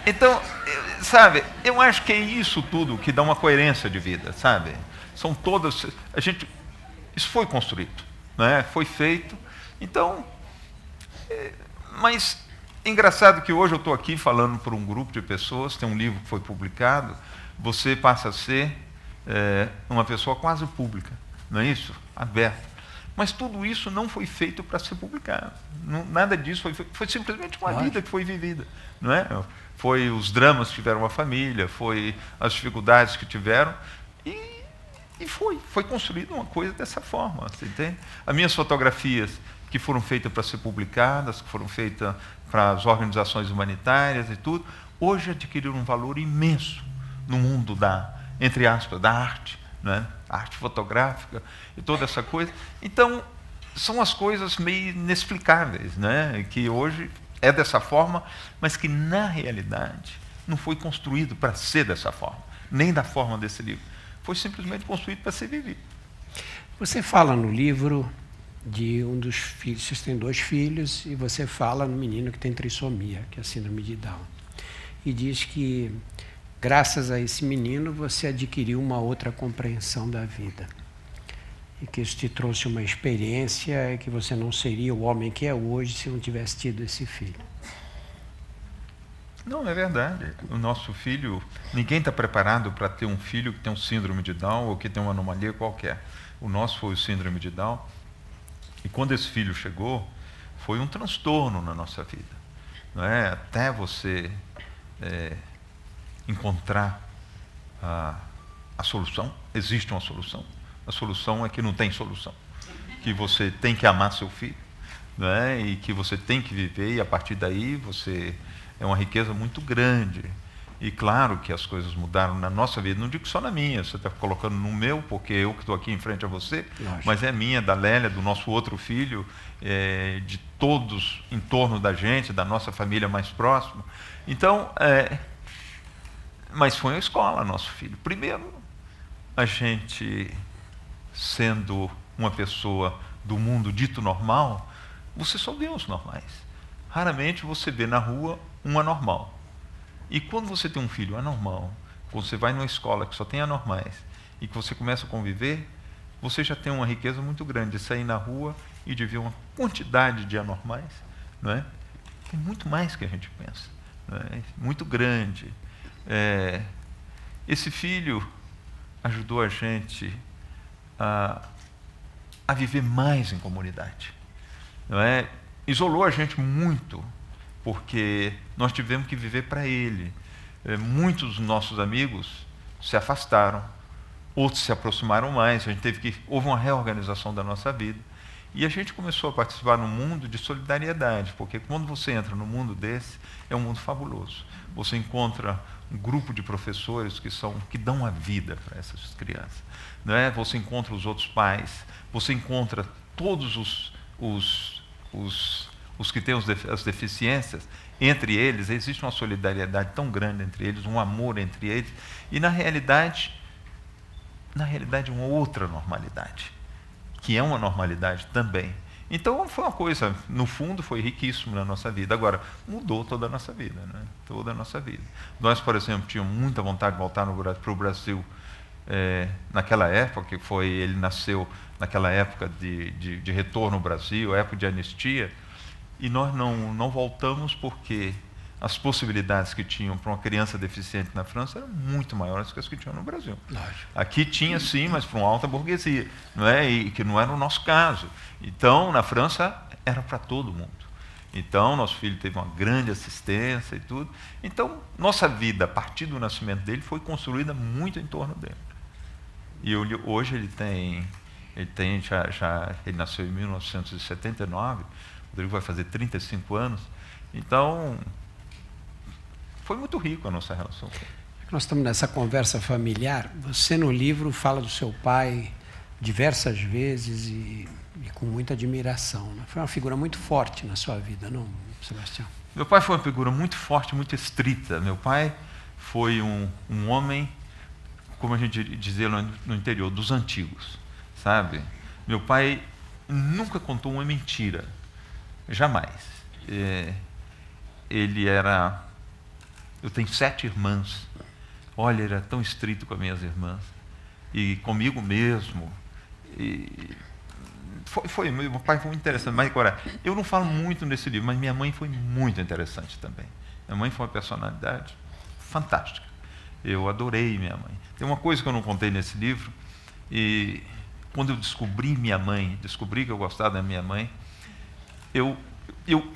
Então, sabe, eu acho que é isso tudo que dá uma coerência de vida, sabe? São todas... isso foi construído, né? Foi feito. Então, mas é engraçado que hoje eu estou aqui falando para um grupo de pessoas, tem um livro que foi publicado, você passa a ser uma pessoa quase pública, não é isso? Aberta. Mas tudo isso não foi feito para ser publicado. Nada disso foi simplesmente uma vida que foi vivida, não é? Foi os dramas que tiveram a família, foi as dificuldades que tiveram, e foi construída uma coisa dessa forma, você entende? As minhas fotografias que foram feitas para ser publicadas, que foram feitas para as organizações humanitárias e tudo, hoje adquiriram um valor imenso no mundo entre aspas, da arte, né? Arte fotográfica e toda essa coisa. Então, são as coisas meio inexplicáveis, né? Que hoje é dessa forma, mas que, na realidade, não foi construído para ser dessa forma, nem da forma desse livro. Foi simplesmente construído para ser vivido. Você fala no livro de um dos filhos, vocês têm 2 filhos, e você fala no menino que tem trissomia, que é a síndrome de Down. E diz que, graças a esse menino, você adquiriu uma outra compreensão da vida. E que isso te trouxe uma experiência que você não seria o homem que é hoje se não tivesse tido esse filho. Não, é verdade. O nosso filho, ninguém está preparado para ter um filho que tem um síndrome de Down ou que tem uma anomalia qualquer. O nosso foi o síndrome de Down. E quando esse filho chegou, foi um transtorno na nossa vida. Não é? Até você encontrar a solução, existe uma solução. A solução é que não tem solução. Que você tem que amar seu filho, não é? E que você tem que viver, e a partir daí você... É uma riqueza muito grande. E claro que as coisas mudaram na nossa vida. Não digo só na minha, você está colocando no meu, porque eu que estou aqui em frente a você, lógico, mas é minha, da Lélia, do nosso outro filho, de todos em torno da gente, da nossa família mais próxima. Então, mas foi uma escola, nosso filho. Primeiro, a gente, sendo uma pessoa do mundo dito normal, você só vê os normais. Raramente você vê na rua um anormal. E quando você tem um filho anormal, quando você vai numa escola que só tem anormais, e que você começa a conviver, você já tem uma riqueza muito grande de sair na rua e de ver uma quantidade de anormais, não é? Tem muito mais que a gente pensa, não é? Muito grande. Esse filho ajudou a gente a viver mais em comunidade, não é? Isolou a gente muito, porque nós tivemos que viver para ele. Muitos dos nossos amigos se afastaram, outros se aproximaram mais, houve uma reorganização da nossa vida. E a gente começou a participar num mundo de solidariedade, porque quando você entra num mundo desse, é um mundo fabuloso. Você encontra um grupo de professores que dão a vida para essas crianças, não é? Você encontra os outros pais, você encontra todos os que têm as deficiências. Entre eles existe uma solidariedade tão grande entre eles, um amor entre eles, e na realidade uma outra normalidade, que é uma normalidade também. Então foi uma coisa, no fundo foi riquíssimo na nossa vida. Agora, mudou toda a nossa vida, né? Toda a nossa vida. Nós, por exemplo, tínhamos muita vontade de voltar para o Brasil naquela época, ele nasceu naquela época de retorno ao Brasil, época de anistia, e nós não voltamos porque as possibilidades que tinham para uma criança deficiente na França eram muito maiores que as que tinham no Brasil. Lógico. Aqui tinha sim, mas para uma alta burguesia, não é? E que não era o nosso caso. Então, na França, era para todo mundo. Então, nosso filho teve uma grande assistência e tudo. Então, nossa vida, a partir do nascimento dele, foi construída muito em torno dele. E hoje ele nasceu em 1979, o Rodrigo vai fazer 35 anos. Então, foi muito rico a nossa relação. Nós estamos nessa conversa familiar. Você, no livro, fala do seu pai diversas vezes e com muita admiração, né? Foi uma figura muito forte na sua vida, não, Sebastião? Meu pai foi uma figura muito forte, muito estrita. Meu pai foi um homem, como a gente dizia no interior, dos antigos, sabe? Meu pai nunca contou uma mentira, jamais. Eu tenho 7 irmãs. Olha, ele era tão estrito com as minhas irmãs. E comigo mesmo. Meu pai foi muito interessante. Mas agora, eu não falo muito nesse livro, mas minha mãe foi muito interessante também. Minha mãe foi uma personalidade fantástica. Eu adorei minha mãe. Tem uma coisa que eu não contei nesse livro, e quando eu descobri minha mãe, descobri que eu gostava da minha mãe, eu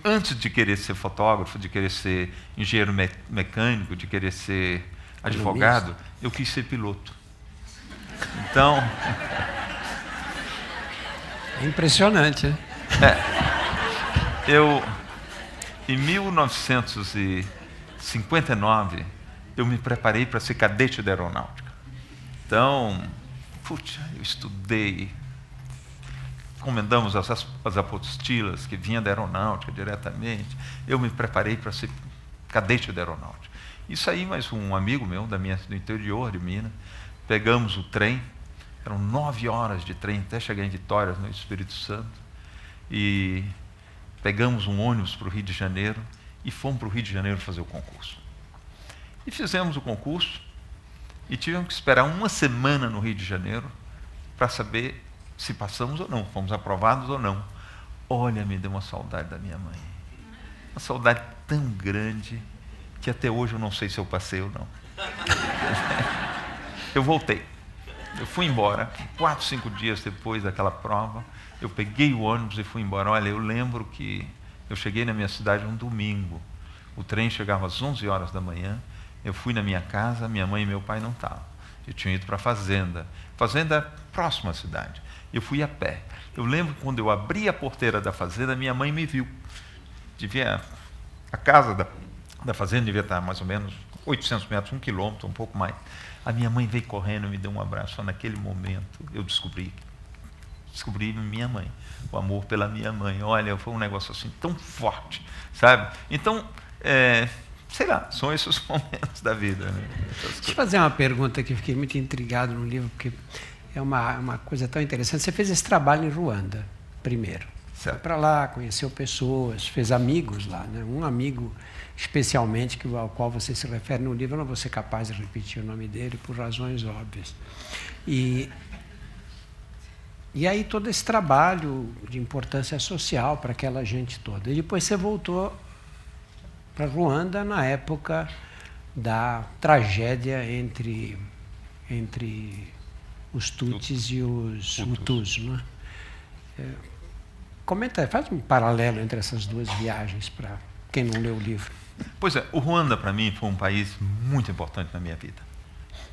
antes de querer ser fotógrafo, de querer ser engenheiro mecânico, de querer ser advogado, eu quis ser piloto. Então... É impressionante, né? Em 1959, eu me preparei para ser cadete da aeronáutica. Então, eu estudei, encomendamos as apostilas que vinham da aeronáutica diretamente. Eu me preparei para ser cadete da aeronáutica. Isso aí, mais um amigo meu do interior de Minas, pegamos o trem, eram 9 horas de trem até chegar em Vitória, no Espírito Santo, e pegamos um ônibus para o Rio de Janeiro e fomos para o Rio de Janeiro fazer o concurso. E fizemos o concurso e tivemos que esperar uma semana no Rio de Janeiro para saber se passamos ou não, fomos aprovados ou não. Olha, me deu uma saudade da minha mãe. Uma saudade tão grande que até hoje eu não sei se eu passei ou não. Eu voltei. Eu fui embora, 4, 5 dias depois daquela prova, eu peguei o ônibus e fui embora. Olha, eu lembro que eu cheguei na minha cidade um domingo. O trem chegava às 11 horas da manhã, eu fui na minha casa, minha mãe e meu pai não estavam. Eu tinha ido para a fazenda próxima à cidade. Eu fui a pé. Eu lembro que quando eu abri a porteira da fazenda, minha mãe me viu. A casa da fazenda devia estar mais ou menos 800 metros, 1 quilômetro, um pouco mais. A minha mãe veio correndo e me deu um abraço. Só naquele momento eu descobri minha mãe, o amor pela minha mãe. Olha, foi um negócio assim tão forte, sabe? Então, sei lá, são esses momentos da vida, né? Deixa eu fazer uma pergunta que eu fiquei muito intrigado no livro, porque é uma coisa tão interessante. Você fez esse trabalho em Ruanda, primeiro. Foi para lá, conheceu pessoas, fez amigos lá, né? Um amigo especialmente ao qual você se refere no livro, eu não vou ser capaz de repetir o nome dele por razões óbvias. E aí todo esse trabalho de importância social para aquela gente toda. E depois você voltou para Ruanda na época da tragédia entre os Tutsis e os Hutus, né? Comenta, faz um paralelo entre essas duas viagens para quem não leu o livro. Pois é, o Ruanda para mim foi um país muito importante na minha vida.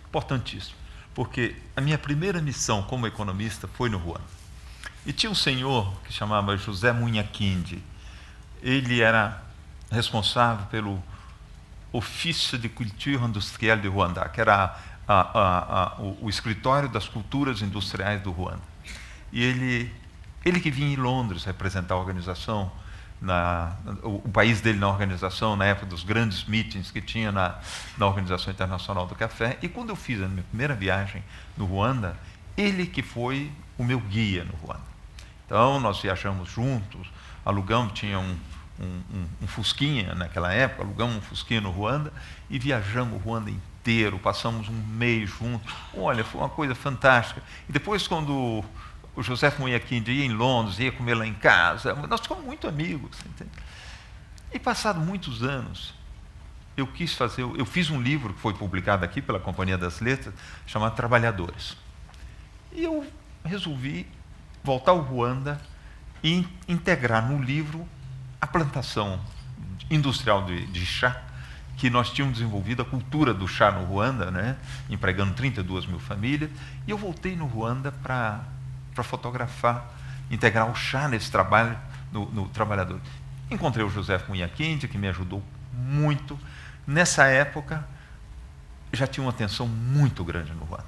Importantíssimo. Porque a minha primeira missão como economista foi no Ruanda. E tinha um senhor que chamava José Munyakindi. Ele era responsável pelo Office de Culture Industrielle de Ruanda, que era o escritório das culturas industriais do Ruanda. E ele que vinha em Londres representar a organização, o país dele na organização, na época dos grandes meetings que tinha na Organização Internacional do Café. E quando eu fiz a minha primeira viagem no Ruanda, ele que foi o meu guia no Ruanda. Então, nós viajamos juntos, alugamos, tinha um Fusquinha naquela época, alugamos um Fusquinha no Ruanda e viajamos o Ruanda inteiro, passamos um mês juntos. Olha, foi uma coisa fantástica. E depois, quando o José Munyakindi ia em Londres, ia comer lá em casa, nós ficamos muito amigos. Entende? E passados muitos anos, eu fiz um livro que foi publicado aqui pela Companhia das Letras, chamado Trabalhadores. E eu resolvi voltar ao Ruanda e integrar no livro a plantação industrial de chá, que nós tínhamos desenvolvido a cultura do chá no Ruanda, né, empregando 32 mil famílias, e eu voltei no Ruanda para fotografar, integrar o chá nesse trabalho no Trabalhador. Encontrei o José Munyakindi, que me ajudou muito. Nessa época, já tinha uma tensão muito grande no Ruanda,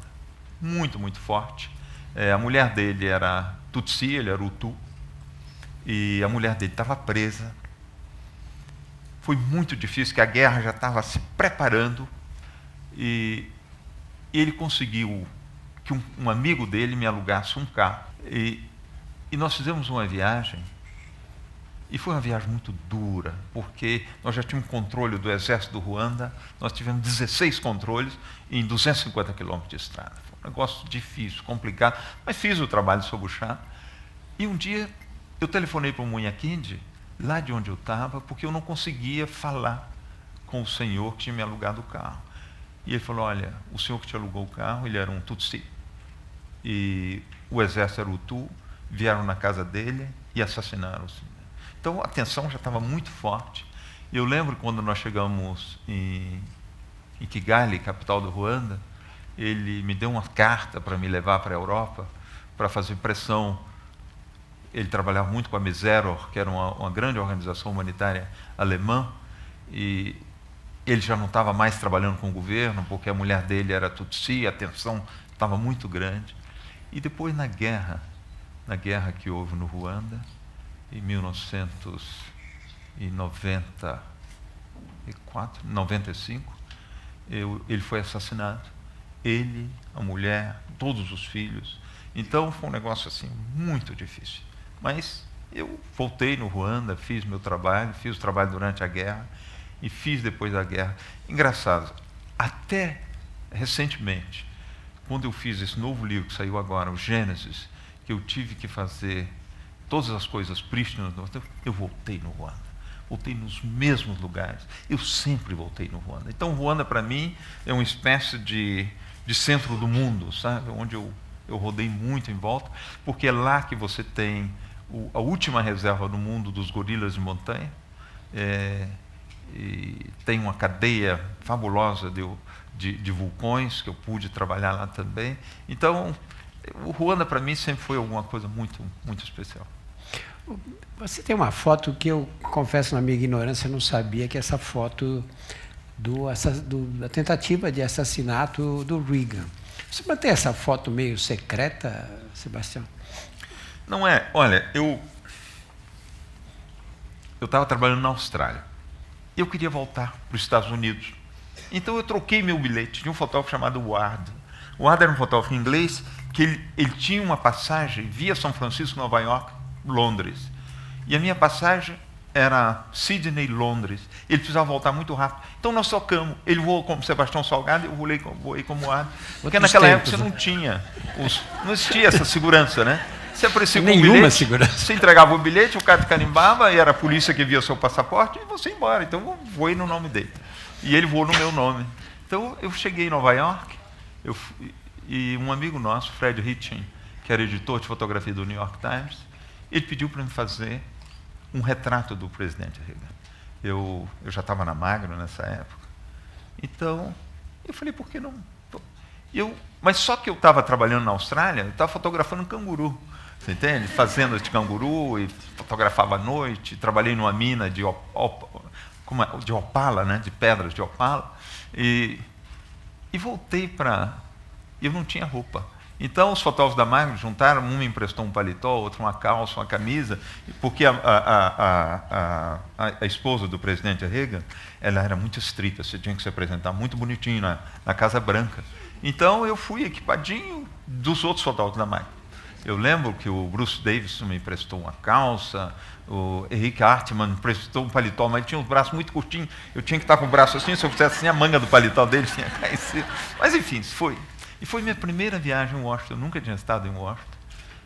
muito, muito forte. A mulher dele era Tutsi, ele era Hutu, e a mulher dele estava presa. Foi muito difícil, que a guerra já estava se preparando, e ele conseguiu que um amigo dele me alugasse um carro. E nós fizemos uma viagem, e foi uma viagem muito dura, porque nós já tínhamos controle do exército do Ruanda, nós tivemos 16 controles em 250 quilômetros de estrada. Foi um negócio difícil, complicado, mas fiz o trabalho sobre o chá. E um dia eu telefonei para o Munyakindi, lá de onde eu estava, porque eu não conseguia falar com o senhor que tinha me alugado o carro. E ele falou: olha, o senhor que te alugou o carro, ele era um Tutsi, e o exército era Hutu, vieram na casa dele e assassinaram o senhor. Então a tensão já estava muito forte. Eu lembro quando nós chegamos em Kigali, capital do Ruanda, ele me deu uma carta para me levar para a Europa, para fazer pressão. Ele trabalhava muito com a Miseror, que era uma grande organização humanitária alemã, e ele já não estava mais trabalhando com o governo, porque a mulher dele era Tutsi, a tensão estava muito grande. E depois, na guerra que houve no Ruanda, em 1995, ele foi assassinado. Ele, a mulher, todos os filhos. Então, foi um negócio assim muito difícil. Mas eu voltei no Ruanda, fiz meu trabalho, fiz o trabalho durante a guerra e fiz depois da guerra. Engraçado, até recentemente, quando eu fiz esse novo livro que saiu agora, o Gênesis, que eu tive que fazer todas as coisas prístinas, eu voltei no Ruanda. Voltei nos mesmos lugares. Eu sempre voltei no Ruanda. Então, o Ruanda, para mim, é uma espécie de centro do mundo, sabe? Onde eu rodei muito em volta, porque é lá que você tem a última reserva do mundo dos gorilas de montanha, e tem uma cadeia fabulosa de vulcões, que eu pude trabalhar lá também. Então, o Ruanda, para mim, sempre foi alguma coisa muito, muito especial. Você tem uma foto que eu, confesso na minha ignorância, não sabia, que é essa foto da tentativa de assassinato do Reagan. Você mantém essa foto meio secreta, Sebastião? Não é. Olha, eu estava trabalhando na Austrália. Eu queria voltar para os Estados Unidos. Então eu troquei meu bilhete de um fotógrafo chamado Ward. O Ward era um fotógrafo inglês que ele tinha uma passagem via São Francisco, Nova York, Londres. E a minha passagem era Sydney, Londres. Ele precisava voltar muito rápido. Então nós tocamos. Ele voou como Sebastião Salgado, eu voei como Adam. Porque naquela época você não tinha, não existia essa segurança, né? Você aparecia com um bilhete, segurança. Você entregava o bilhete, o cara carimbava, e era a polícia que via seu passaporte, e você ia embora. Então eu voei no nome dele. E ele voou no meu nome. Então eu cheguei em Nova York, e um amigo nosso, Fred Hitchin, que era editor de fotografia do New York Times, ele pediu para me fazer um retrato do presidente Reagan. Eu já estava na Magno nessa época. Então, eu falei, por que não? Mas só que eu estava trabalhando na Austrália, eu estava fotografando um canguru. Você entende? Fazendas de canguru, e fotografava à noite, trabalhei numa mina de opala, né? De pedras de opala. E voltei para... Eu não tinha roupa. Então, os fotógrafos da Magno juntaram, um me emprestou um paletó, outro uma calça, uma camisa, porque a esposa do presidente Reagan, ela era muito estrita, você tinha que se apresentar muito bonitinho na Casa Branca. Então, eu fui equipadinho dos outros fotógrafos da Magno. Eu lembro que o Bruce Davison me emprestou uma calça, o Henrique Hartmann me emprestou um paletó, mas tinha os braços muito curtinhos, eu tinha que estar com o braço assim, se eu fizesse assim, a manga do paletó dele tinha caído. Mas, enfim, foi. E foi minha primeira viagem em Washington, eu nunca tinha estado em Washington.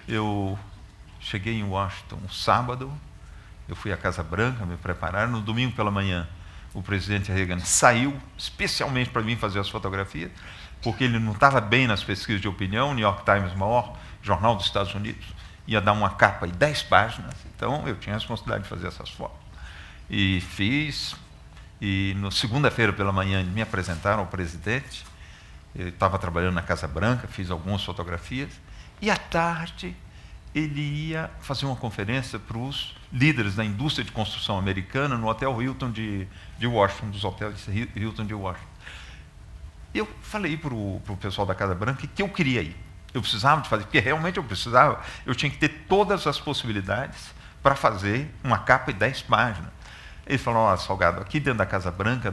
Eu cheguei em Washington um sábado, eu fui à Casa Branca me preparar, no domingo pela manhã o presidente Reagan saiu especialmente para vir fazer as fotografias, porque ele não estava bem nas pesquisas de opinião, o New York Times, o maior jornal dos Estados Unidos, ia dar uma capa de 10 páginas, então eu tinha a responsabilidade de fazer essas fotos. E fiz, e na segunda-feira pela manhã me apresentaram ao presidente. Eu estava trabalhando na Casa Branca, fiz algumas fotografias, e à tarde ele ia fazer uma conferência para os líderes da indústria de construção americana no Hotel Hilton de Washington, dos hotéis Hilton de Washington. Eu falei para o pessoal da Casa Branca que eu queria ir. Eu precisava de fazer, porque realmente eu precisava, eu tinha que ter todas as possibilidades para fazer uma capa de 10 páginas. Ele falou, ó, Salgado, aqui dentro da Casa Branca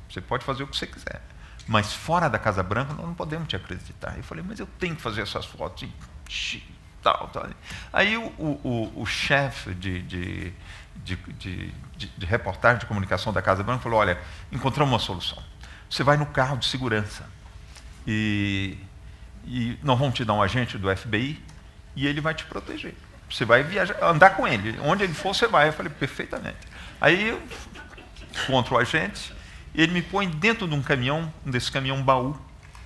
você pode fazer o que você quiser. Mas fora da Casa Branca nós não podemos te acreditar. Eu falei, mas eu tenho que fazer essas fotos. E tal. Aí o chefe de reportagem de comunicação da Casa Branca falou, olha, encontramos uma solução. Você vai no carro de segurança e nós vamos te dar um agente do FBI e ele vai te proteger. Você vai viajar, andar com ele. Onde ele for, você vai. Eu falei, perfeitamente. Aí eu encontro o agente, ele me põe dentro de um caminhão, desse caminhão baú.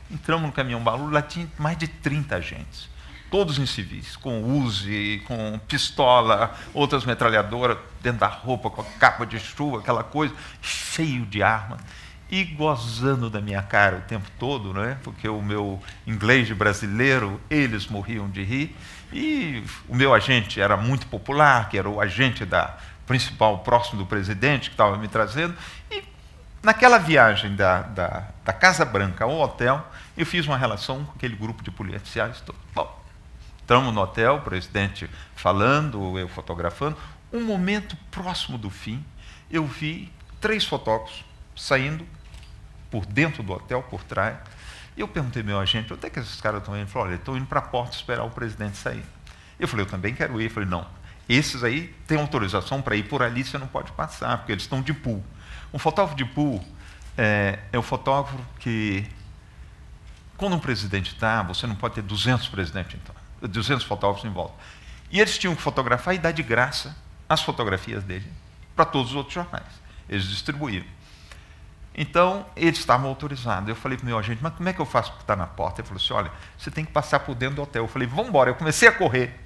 Entramos no caminhão baú, lá tinha mais de 30 agentes, todos em civis, com Uzi, com pistola, outras metralhadoras, dentro da roupa, com a capa de chuva, aquela coisa, cheio de arma, e gozando da minha cara o tempo todo, né? Porque o meu inglês de brasileiro, eles morriam de rir, e o meu agente era muito popular, que era o agente principal próximo do presidente, que estava me trazendo, e naquela viagem da Casa Branca ao hotel, eu fiz uma relação com aquele grupo de policiais todo. Bom, entramos no hotel, o presidente falando, eu fotografando. Um momento próximo do fim, eu vi 3 fotógrafos saindo por dentro do hotel, por trás. E eu perguntei ao meu agente, onde é que esses caras estão indo? Ele falou, olha, estão indo para a porta esperar o presidente sair. Eu falei, eu também quero ir. Eu falei, não, esses aí têm autorização para ir por ali, você não pode passar, porque eles estão de pool. Um fotógrafo de pool é o fotógrafo que, quando um presidente está, você não pode ter 200 presidentes, então, 200 fotógrafos em volta. E eles tinham que fotografar e dar de graça as fotografias dele para todos os outros jornais. Eles distribuíram. Então, eles estavam autorizados. Eu falei para o meu agente, mas como é que eu faço para estar na porta? Ele falou assim, olha, você tem que passar por dentro do hotel. Eu falei, vamos embora. Eu comecei a correr.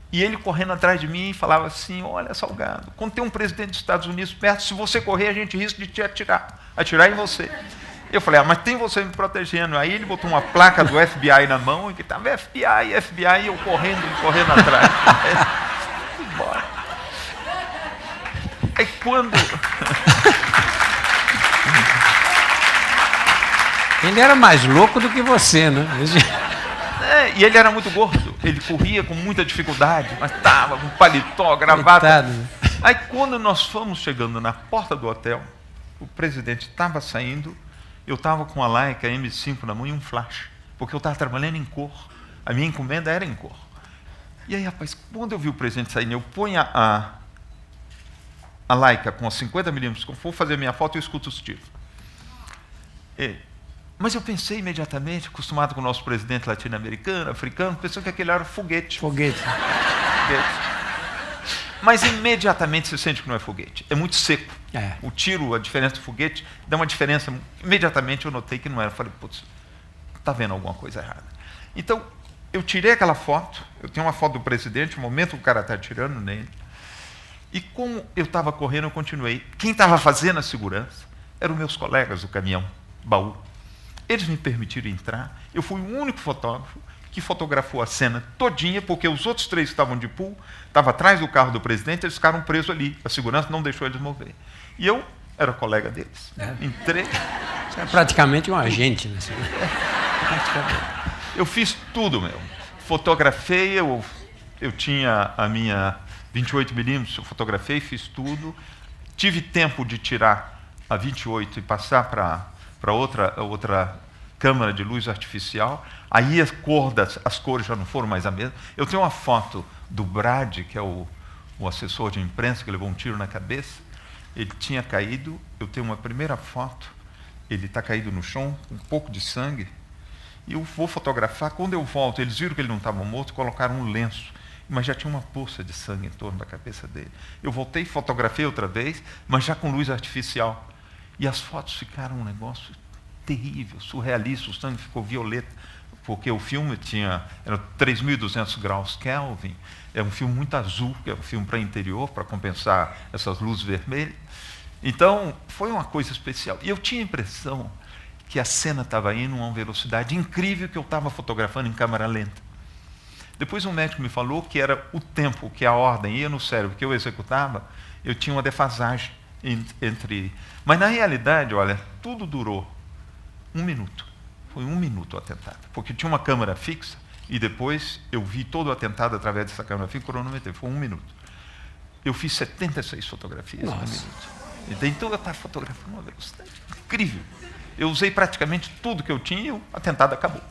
E ele correndo atrás de mim falava assim, olha, Salgado, quando tem um presidente dos Estados Unidos perto, se você correr, a gente risca de te atirar em você. Eu falei, mas tem você me protegendo. Aí ele botou uma placa do FBI na mão, e que estava FBI, FBI, e eu correndo atrás. Embora. Aí quando... Ele era mais louco do que você, né? E ele era muito gordo, ele corria com muita dificuldade, mas estava com paletó, gravata. Coitado, né? Aí quando nós fomos chegando na porta do hotel, o presidente estava saindo, eu estava com a Leica M5 na mão e um flash, porque eu estava trabalhando em cor, a minha encomenda era em cor. E aí, rapaz, quando eu vi o presidente saindo, eu ponho a Leica com 50mm, vou fazer minha foto, eu escuto os tiros. Mas eu pensei imediatamente, acostumado com o nosso presidente latino-americano, africano, pensou que aquele era foguete. Foguete. Mas imediatamente você sente que não é foguete. É muito seco. É. O tiro, a diferença do foguete, dá uma diferença. Imediatamente eu notei que não era. Falei, putz, está vendo alguma coisa errada. Então, eu tirei aquela foto. Eu tenho uma foto do presidente, o momento que o cara está atirando nele. E como eu estava correndo, eu continuei. Quem estava fazendo a segurança eram meus colegas do caminhão, baú. Eles me permitiram entrar. Eu fui o único fotógrafo que fotografou a cena todinha, porque os outros 3 que estavam de pool, estavam atrás do carro do presidente, eles ficaram presos ali. A segurança não deixou eles mover. E eu era colega deles. Entrei. Você é praticamente um agente, né? Eu fiz tudo, meu. Fotografei, eu tinha a minha 28mm, eu fotografei, fiz tudo. Tive tempo de tirar a 28 e passar para outra câmera de luz artificial. Aí as cores já não foram mais a mesma. Eu tenho uma foto do Brad, que é o assessor de imprensa, que levou um tiro na cabeça. Ele tinha caído. Eu tenho uma primeira foto. Ele está caído no chão, com um pouco de sangue. E eu vou fotografar. Quando eu volto, eles viram que ele não estava morto, colocaram um lenço. Mas já tinha uma poça de sangue em torno da cabeça dele. Eu voltei e fotografei outra vez, mas já com luz artificial. E as fotos ficaram um negócio terrível, surrealista. O sangue ficou violeta, porque o filme era 3.200 graus Kelvin. É um filme muito azul, que é um filme para interior, para compensar essas luzes vermelhas. Então, foi uma coisa especial. E eu tinha a impressão que a cena estava indo a uma velocidade incrível, que eu estava fotografando em câmera lenta. Depois um médico me falou que era o tempo que a ordem ia no cérebro que eu executava, eu tinha uma defasagem entre... Mas, na realidade, olha, tudo durou 1 minuto. Foi 1 minuto o atentado. Porque tinha uma câmera fixa e depois eu vi todo o atentado através dessa câmera fixa, cronometrei. Foi 1 minuto. Eu fiz 76 fotografias em 1 minuto. Então eu estava fotografando uma velocidade incrível. Eu usei praticamente tudo que eu tinha e o atentado acabou.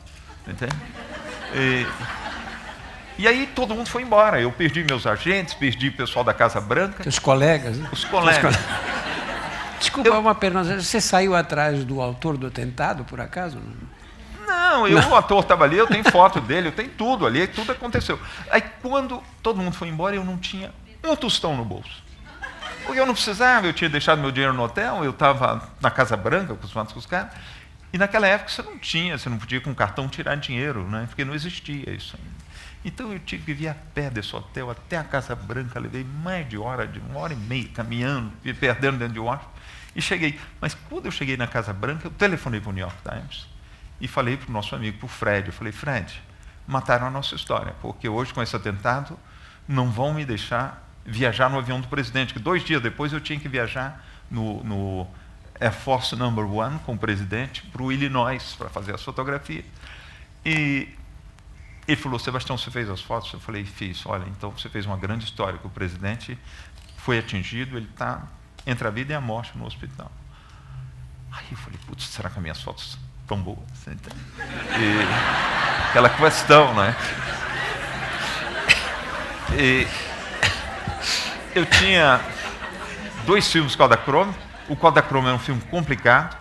Entende? E aí todo mundo foi embora. Eu perdi meus agentes, perdi o pessoal da Casa Branca. Os colegas, né? Os colegas. Desculpa, uma pergunta. Você saiu atrás do autor do atentado, por acaso? Não, o ator estava ali, eu tenho foto dele, eu tenho tudo ali, tudo aconteceu. Aí quando todo mundo foi embora, eu não tinha um tostão no bolso. Porque eu não precisava, eu tinha deixado meu dinheiro no hotel, eu estava na Casa Branca, acostumado com os caras. E naquela época você não podia com cartão tirar dinheiro, né? Porque não existia isso ainda. Então eu tive que vir a pé desse hotel até a Casa Branca, levei mais de 1 hora e meia, caminhando, me perdendo dentro de Washington, e cheguei. Mas quando eu cheguei na Casa Branca, eu telefonei para o New York Times e falei para o nosso amigo, para o Fred, eu falei, Fred, mataram a nossa história, porque hoje com esse atentado não vão me deixar viajar no avião do presidente, que 2 dias depois eu tinha que viajar no Air Force No. 1 com o presidente para o Illinois, para fazer as fotografias. E ele falou, Sebastião, você fez as fotos? Eu falei, fiz. Olha, então você fez uma grande história, que o presidente foi atingido, ele está entre a vida e a morte no hospital. Aí eu falei, putz, será que as minhas fotos estão boas? E aquela questão, né? E eu tinha 2 filmes Kodachrome. O Kodachrome era um filme complicado,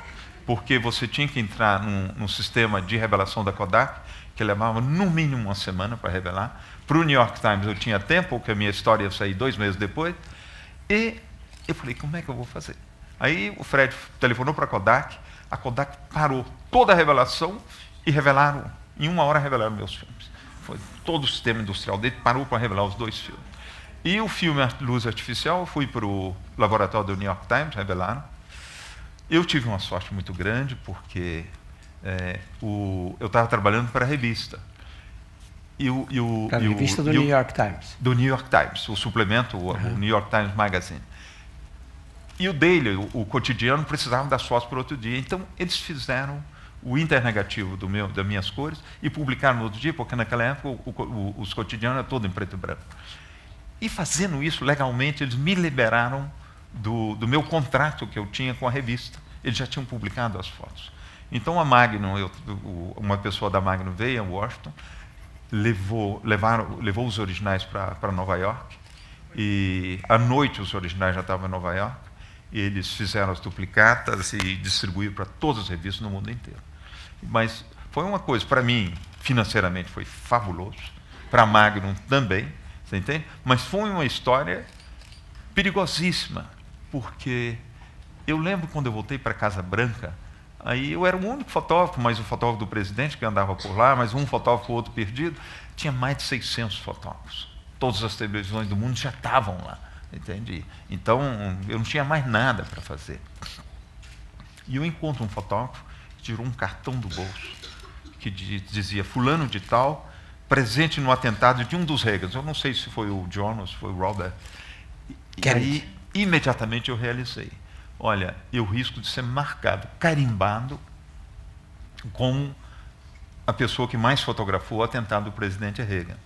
porque você tinha que entrar num sistema de revelação da Kodak, que levava no mínimo 1 semana para revelar. Para o New York Times eu tinha tempo, porque a minha história ia sair 2 meses depois. E eu falei, como é que eu vou fazer? Aí o Fred telefonou para a Kodak parou toda a revelação e revelaram, em 1 hora revelaram meus filmes. Foi todo o sistema industrial dele, parou para revelar os 2 filmes. E o filme Luz Artificial, eu fui para o laboratório do New York Times, revelaram. Eu tive uma sorte muito grande, porque eu estava trabalhando para a revista. Para a revista do New York Times. Do New York Times, o suplemento, o New York Times Magazine. E o Daily, o cotidiano, precisava das fotos para outro dia. Então, eles fizeram o internegativo das minhas cores e publicaram no outro dia, porque naquela época os cotidianos eram todos em preto e branco. E fazendo isso, legalmente, eles me liberaram do meu contrato que eu tinha com a revista. Eles já tinham publicado as fotos. Então, a Magnum, uma pessoa da Magnum veio a Washington, levou os originais para Nova York, e à noite os originais já estavam em Nova York, e eles fizeram as duplicatas e distribuíram para todas as revistas no mundo inteiro. Mas foi uma coisa, para mim, financeiramente foi fabuloso, para a Magnum também, você entende? Mas foi uma história perigosíssima, porque eu lembro quando eu voltei para a Casa Branca, aí eu era o único fotógrafo, mais o fotógrafo do presidente que andava por lá, mais um fotógrafo, outro perdido, tinha mais de 600 fotógrafos. Todas as televisões do mundo já estavam lá, entende? Então, eu não tinha mais nada para fazer. E eu encontro um fotógrafo que tirou um cartão do bolso, que dizia, fulano de tal, presente no atentado de um dos Reagans. Eu não sei se foi o John ou se foi o Robert. E aí, imediatamente eu realizei. Olha, eu risco de ser marcado, carimbado, como a pessoa que mais fotografou o atentado do presidente Reagan.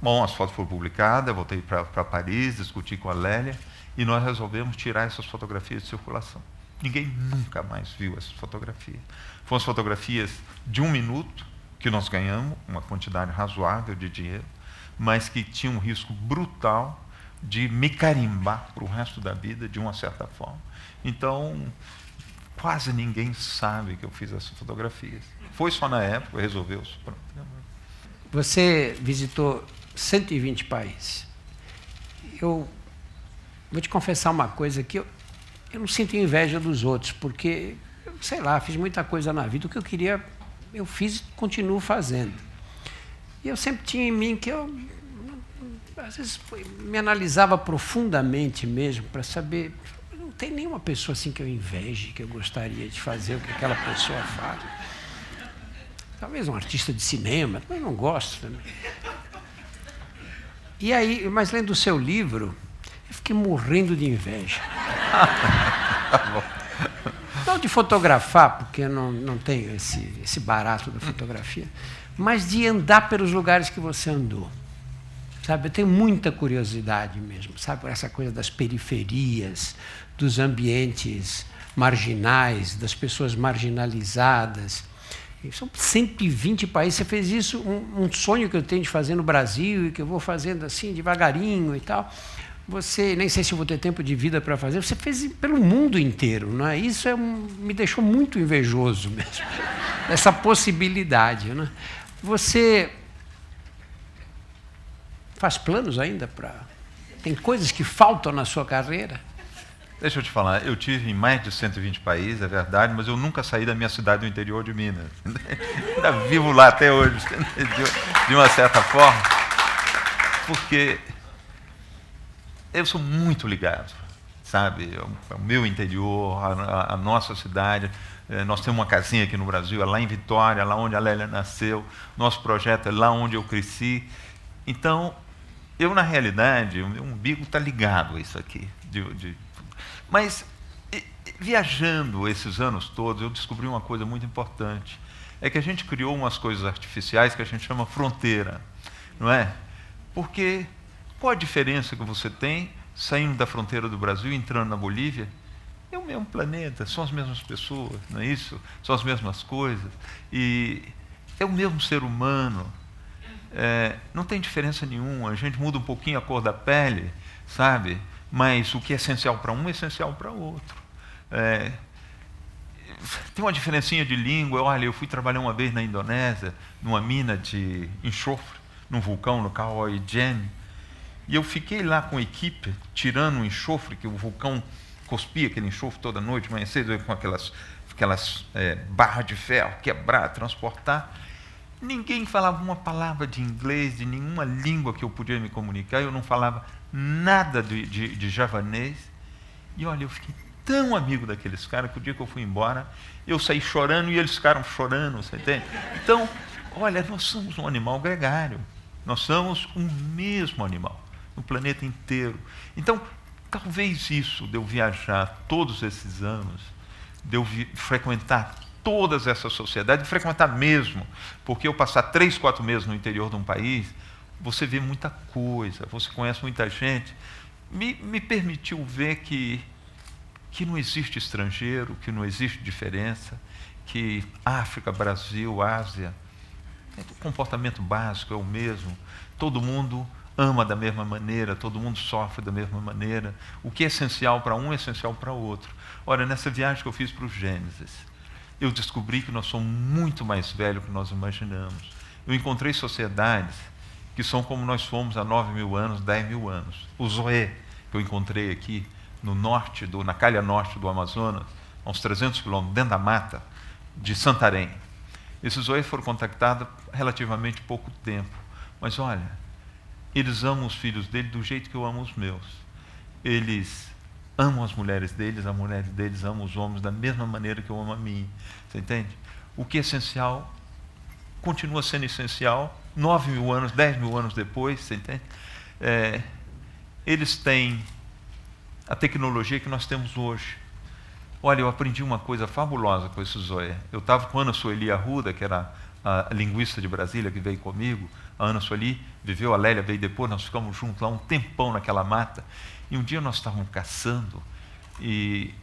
Bom, as fotos foram publicadas, eu voltei para Paris, discuti com a Lélia, e nós resolvemos tirar essas fotografias de circulação. Ninguém nunca mais viu essas fotografias. Foram as fotografias de 1 minuto, que nós ganhamos, uma quantidade razoável de dinheiro, mas que tinha um risco brutal de me carimbar para o resto da vida, de uma certa forma. Então, quase ninguém sabe que eu fiz essas fotografias. Foi só na época, resolveu-se. Você visitou 120 países. Eu vou te confessar uma coisa que eu não sinto inveja dos outros, porque, sei lá, fiz muita coisa na vida. O que eu queria, eu fiz e continuo fazendo. E eu sempre tinha em mim que eu, às vezes, me analisava profundamente mesmo, para saber, não tem nenhuma pessoa assim que eu inveje, que eu gostaria de fazer o que aquela pessoa faz. Talvez um artista de cinema, mas não gosto também. E aí, mas lendo o seu livro, eu fiquei morrendo de inveja. Não de fotografar, porque eu não tenho esse barato da fotografia, mas de andar pelos lugares que você andou. Sabe, eu tenho muita curiosidade mesmo, sabe, por essa coisa das periferias, dos ambientes marginais, das pessoas marginalizadas. São 120 países. Você fez isso, um sonho que eu tenho de fazer no Brasil e que eu vou fazendo assim, devagarinho e tal. Você, nem sei se eu vou ter tempo de vida para fazer, você fez pelo mundo inteiro, não é? Isso me deixou muito invejoso mesmo, essa possibilidade, né? Você faz planos ainda para... Tem coisas que faltam na sua carreira? Deixa eu te falar, eu tive em mais de 120 países, é verdade, mas eu nunca saí da minha cidade do interior de Minas. Ainda vivo lá até hoje, de uma certa forma, porque eu sou muito ligado, sabe, ao meu interior, à nossa cidade. Nós temos uma casinha aqui no Brasil, é lá em Vitória, lá onde a Lélia nasceu, nosso projeto é lá onde eu cresci. Então, eu, na realidade, o meu umbigo está ligado a isso aqui. Mas, viajando esses anos todos, eu descobri uma coisa muito importante. É que a gente criou umas coisas artificiais que a gente chama fronteira, não é? Porque qual a diferença que você tem saindo da fronteira do Brasil e entrando na Bolívia? É o mesmo planeta, são as mesmas pessoas, não é isso? São as mesmas coisas. E é o mesmo ser humano. Não tem diferença nenhuma. A gente muda um pouquinho a cor da pele, sabe? Mas o que é essencial para um é essencial para o outro. Tem uma diferencinha de língua. Olha, eu fui trabalhar uma vez na Indonésia, numa mina de enxofre, num vulcão, no Kaoi Jen, e eu fiquei lá com a equipe, tirando o enxofre, que o vulcão cuspia aquele enxofre toda noite, manhã cedo, com aquelas barras de ferro, quebrar, transportar. Ninguém falava uma palavra de inglês, de nenhuma língua que eu podia me comunicar. Eu não falava nada de javanês. E olha, eu fiquei tão amigo daqueles caras que o dia que eu fui embora, eu saí chorando e eles ficaram chorando, você entende? Então, olha, nós somos um animal gregário. Nós somos um mesmo animal, no planeta inteiro. Então, talvez isso de eu viajar todos esses anos, de eu frequentar todas essas sociedades, frequentar mesmo, porque eu passar 3, 4 meses no interior de um país, você vê muita coisa, você conhece muita gente, me permitiu ver que não existe estrangeiro, que não existe diferença, que África, Brasil, Ásia, O comportamento básico é o mesmo. Todo mundo ama da mesma maneira, todo mundo sofre da mesma maneira. O que é essencial para um é essencial para o outro. Olha, nessa viagem que eu fiz para o Gênesis, eu descobri que nós somos muito mais velhos do que nós imaginamos. Eu encontrei sociedades que são como nós fomos há 9.000 anos, 10.000 anos. O Zoé, que eu encontrei aqui no norte, na calha norte do Amazonas, a uns 300 quilômetros, dentro da mata de Santarém. Esses Zoé foram contactados há relativamente pouco tempo. Mas olha, eles amam os filhos dele do jeito que eu amo os meus. Eles amam as mulheres deles amam os homens da mesma maneira que eu amo a mim. Você entende? O que é essencial continua sendo essencial 9.000 anos, 10.000 anos depois, você entende? Eles têm a tecnologia que nós temos hoje. Olha, eu aprendi uma coisa fabulosa com esse Zoé. Eu estava com a Ana Sueli Arruda, que era a linguista de Brasília, que veio comigo. A Ana Sueli viveu, a Lélia veio depois, nós ficamos juntos lá um tempão naquela mata. E um dia nós estávamos caçando e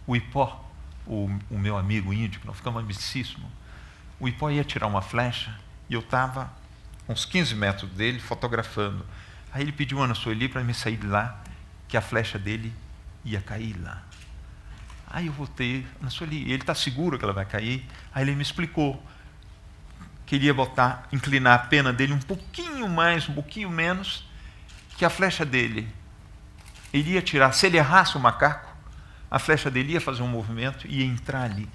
o Ipó, o meu amigo índio, que nós ficamos amicíssimos, o Ipó ia tirar uma flecha e eu estava uns 15 metros dele fotografando. Aí ele pediu a Ana Sueli para me sair de lá, que a flecha dele ia cair lá. Aí eu voltei, Ana Sueli, ele está seguro que ela vai cair? Aí ele me explicou que ele ia inclinar a pena dele um pouquinho mais, um pouquinho menos, que a flecha dele iria tirar. Se ele errasse o macaco, a flecha dele ia fazer um movimento e ia entrar ali.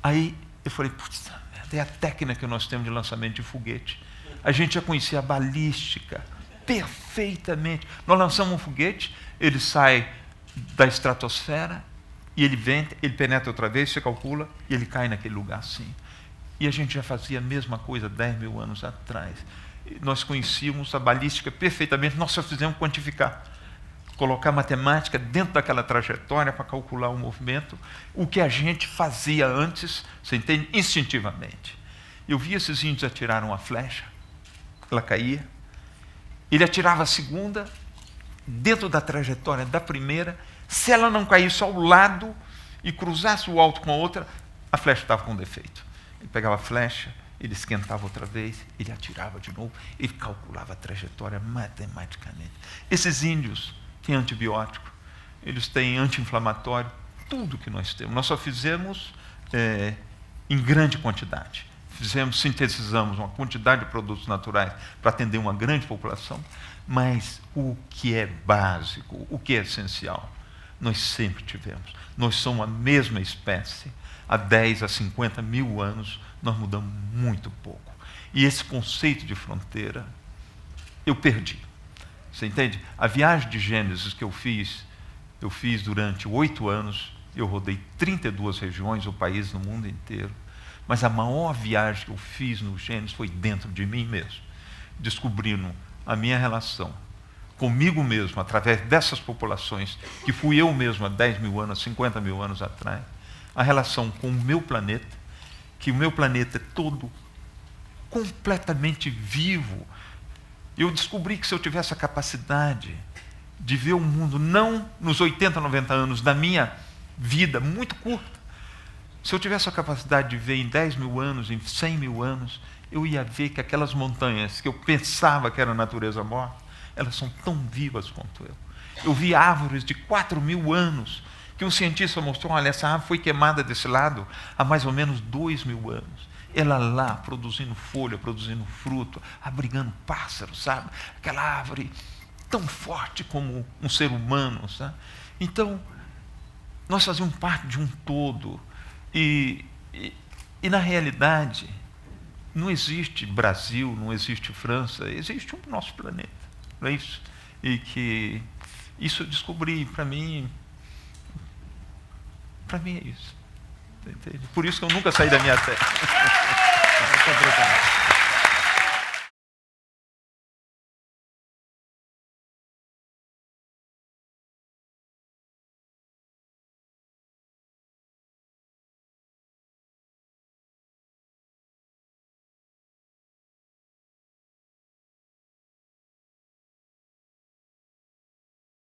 Aí eu falei, putz, é a técnica que nós temos de lançamento de foguete. A gente já conhecia a balística perfeitamente. Nós lançamos um foguete, ele sai da estratosfera e ele vem, ele penetra outra vez, você calcula, e ele cai naquele lugar assim. E a gente já fazia a mesma coisa 10.000 anos atrás. Nós conhecíamos a balística perfeitamente, nós só fizemos quantificar. Colocar matemática dentro daquela trajetória para calcular o movimento, o que a gente fazia antes, você entende, instintivamente. Eu vi esses índios atirar uma flecha, ela caía, ele atirava a segunda, dentro da trajetória da primeira, se ela não caísse ao lado e cruzasse o alto com a outra, a flecha estava com defeito. Ele pegava a flecha, ele esquentava outra vez, ele atirava de novo, ele calculava a trajetória matematicamente. Esses índios têm antibiótico, eles têm anti-inflamatório, tudo que nós temos. Nós só fizemos em grande quantidade. Sintetizamos uma quantidade de produtos naturais para atender uma grande população, mas o que é básico, o que é essencial, nós sempre tivemos. Nós somos a mesma espécie. Há 10 a 50.000 anos, nós mudamos muito pouco. E esse conceito de fronteira, eu perdi. Você entende? A viagem de Gênesis que eu fiz durante 8 anos, eu rodei 32 regiões do país, no mundo inteiro. Mas a maior viagem que eu fiz no Gênesis foi dentro de mim mesmo, descobrindo a minha relação comigo mesmo, através dessas populações, que fui eu mesmo há 10.000 anos, 50.000 anos atrás, a relação com o meu planeta, que o meu planeta é todo completamente vivo. Eu descobri que se eu tivesse a capacidade de ver o mundo, não nos 80, 90 anos da minha vida, muito curta, se eu tivesse a capacidade de ver em 10.000 anos, em 100.000 anos, eu ia ver que aquelas montanhas que eu pensava que era natureza morta, elas são tão vivas quanto eu. Eu vi árvores de 4.000 anos, que um cientista mostrou, olha, essa árvore foi queimada desse lado há mais ou menos 2.000 anos. Ela lá, produzindo folha, produzindo fruto, abrigando pássaros, sabe? Aquela árvore tão forte como um ser humano, sabe? Então, nós fazíamos parte de um todo. E na realidade, não existe Brasil, não existe França, existe um nosso planeta, não é isso? E que isso eu descobri, para mim é isso. Entende? Por isso que eu nunca saí da minha terra. Muito obrigado.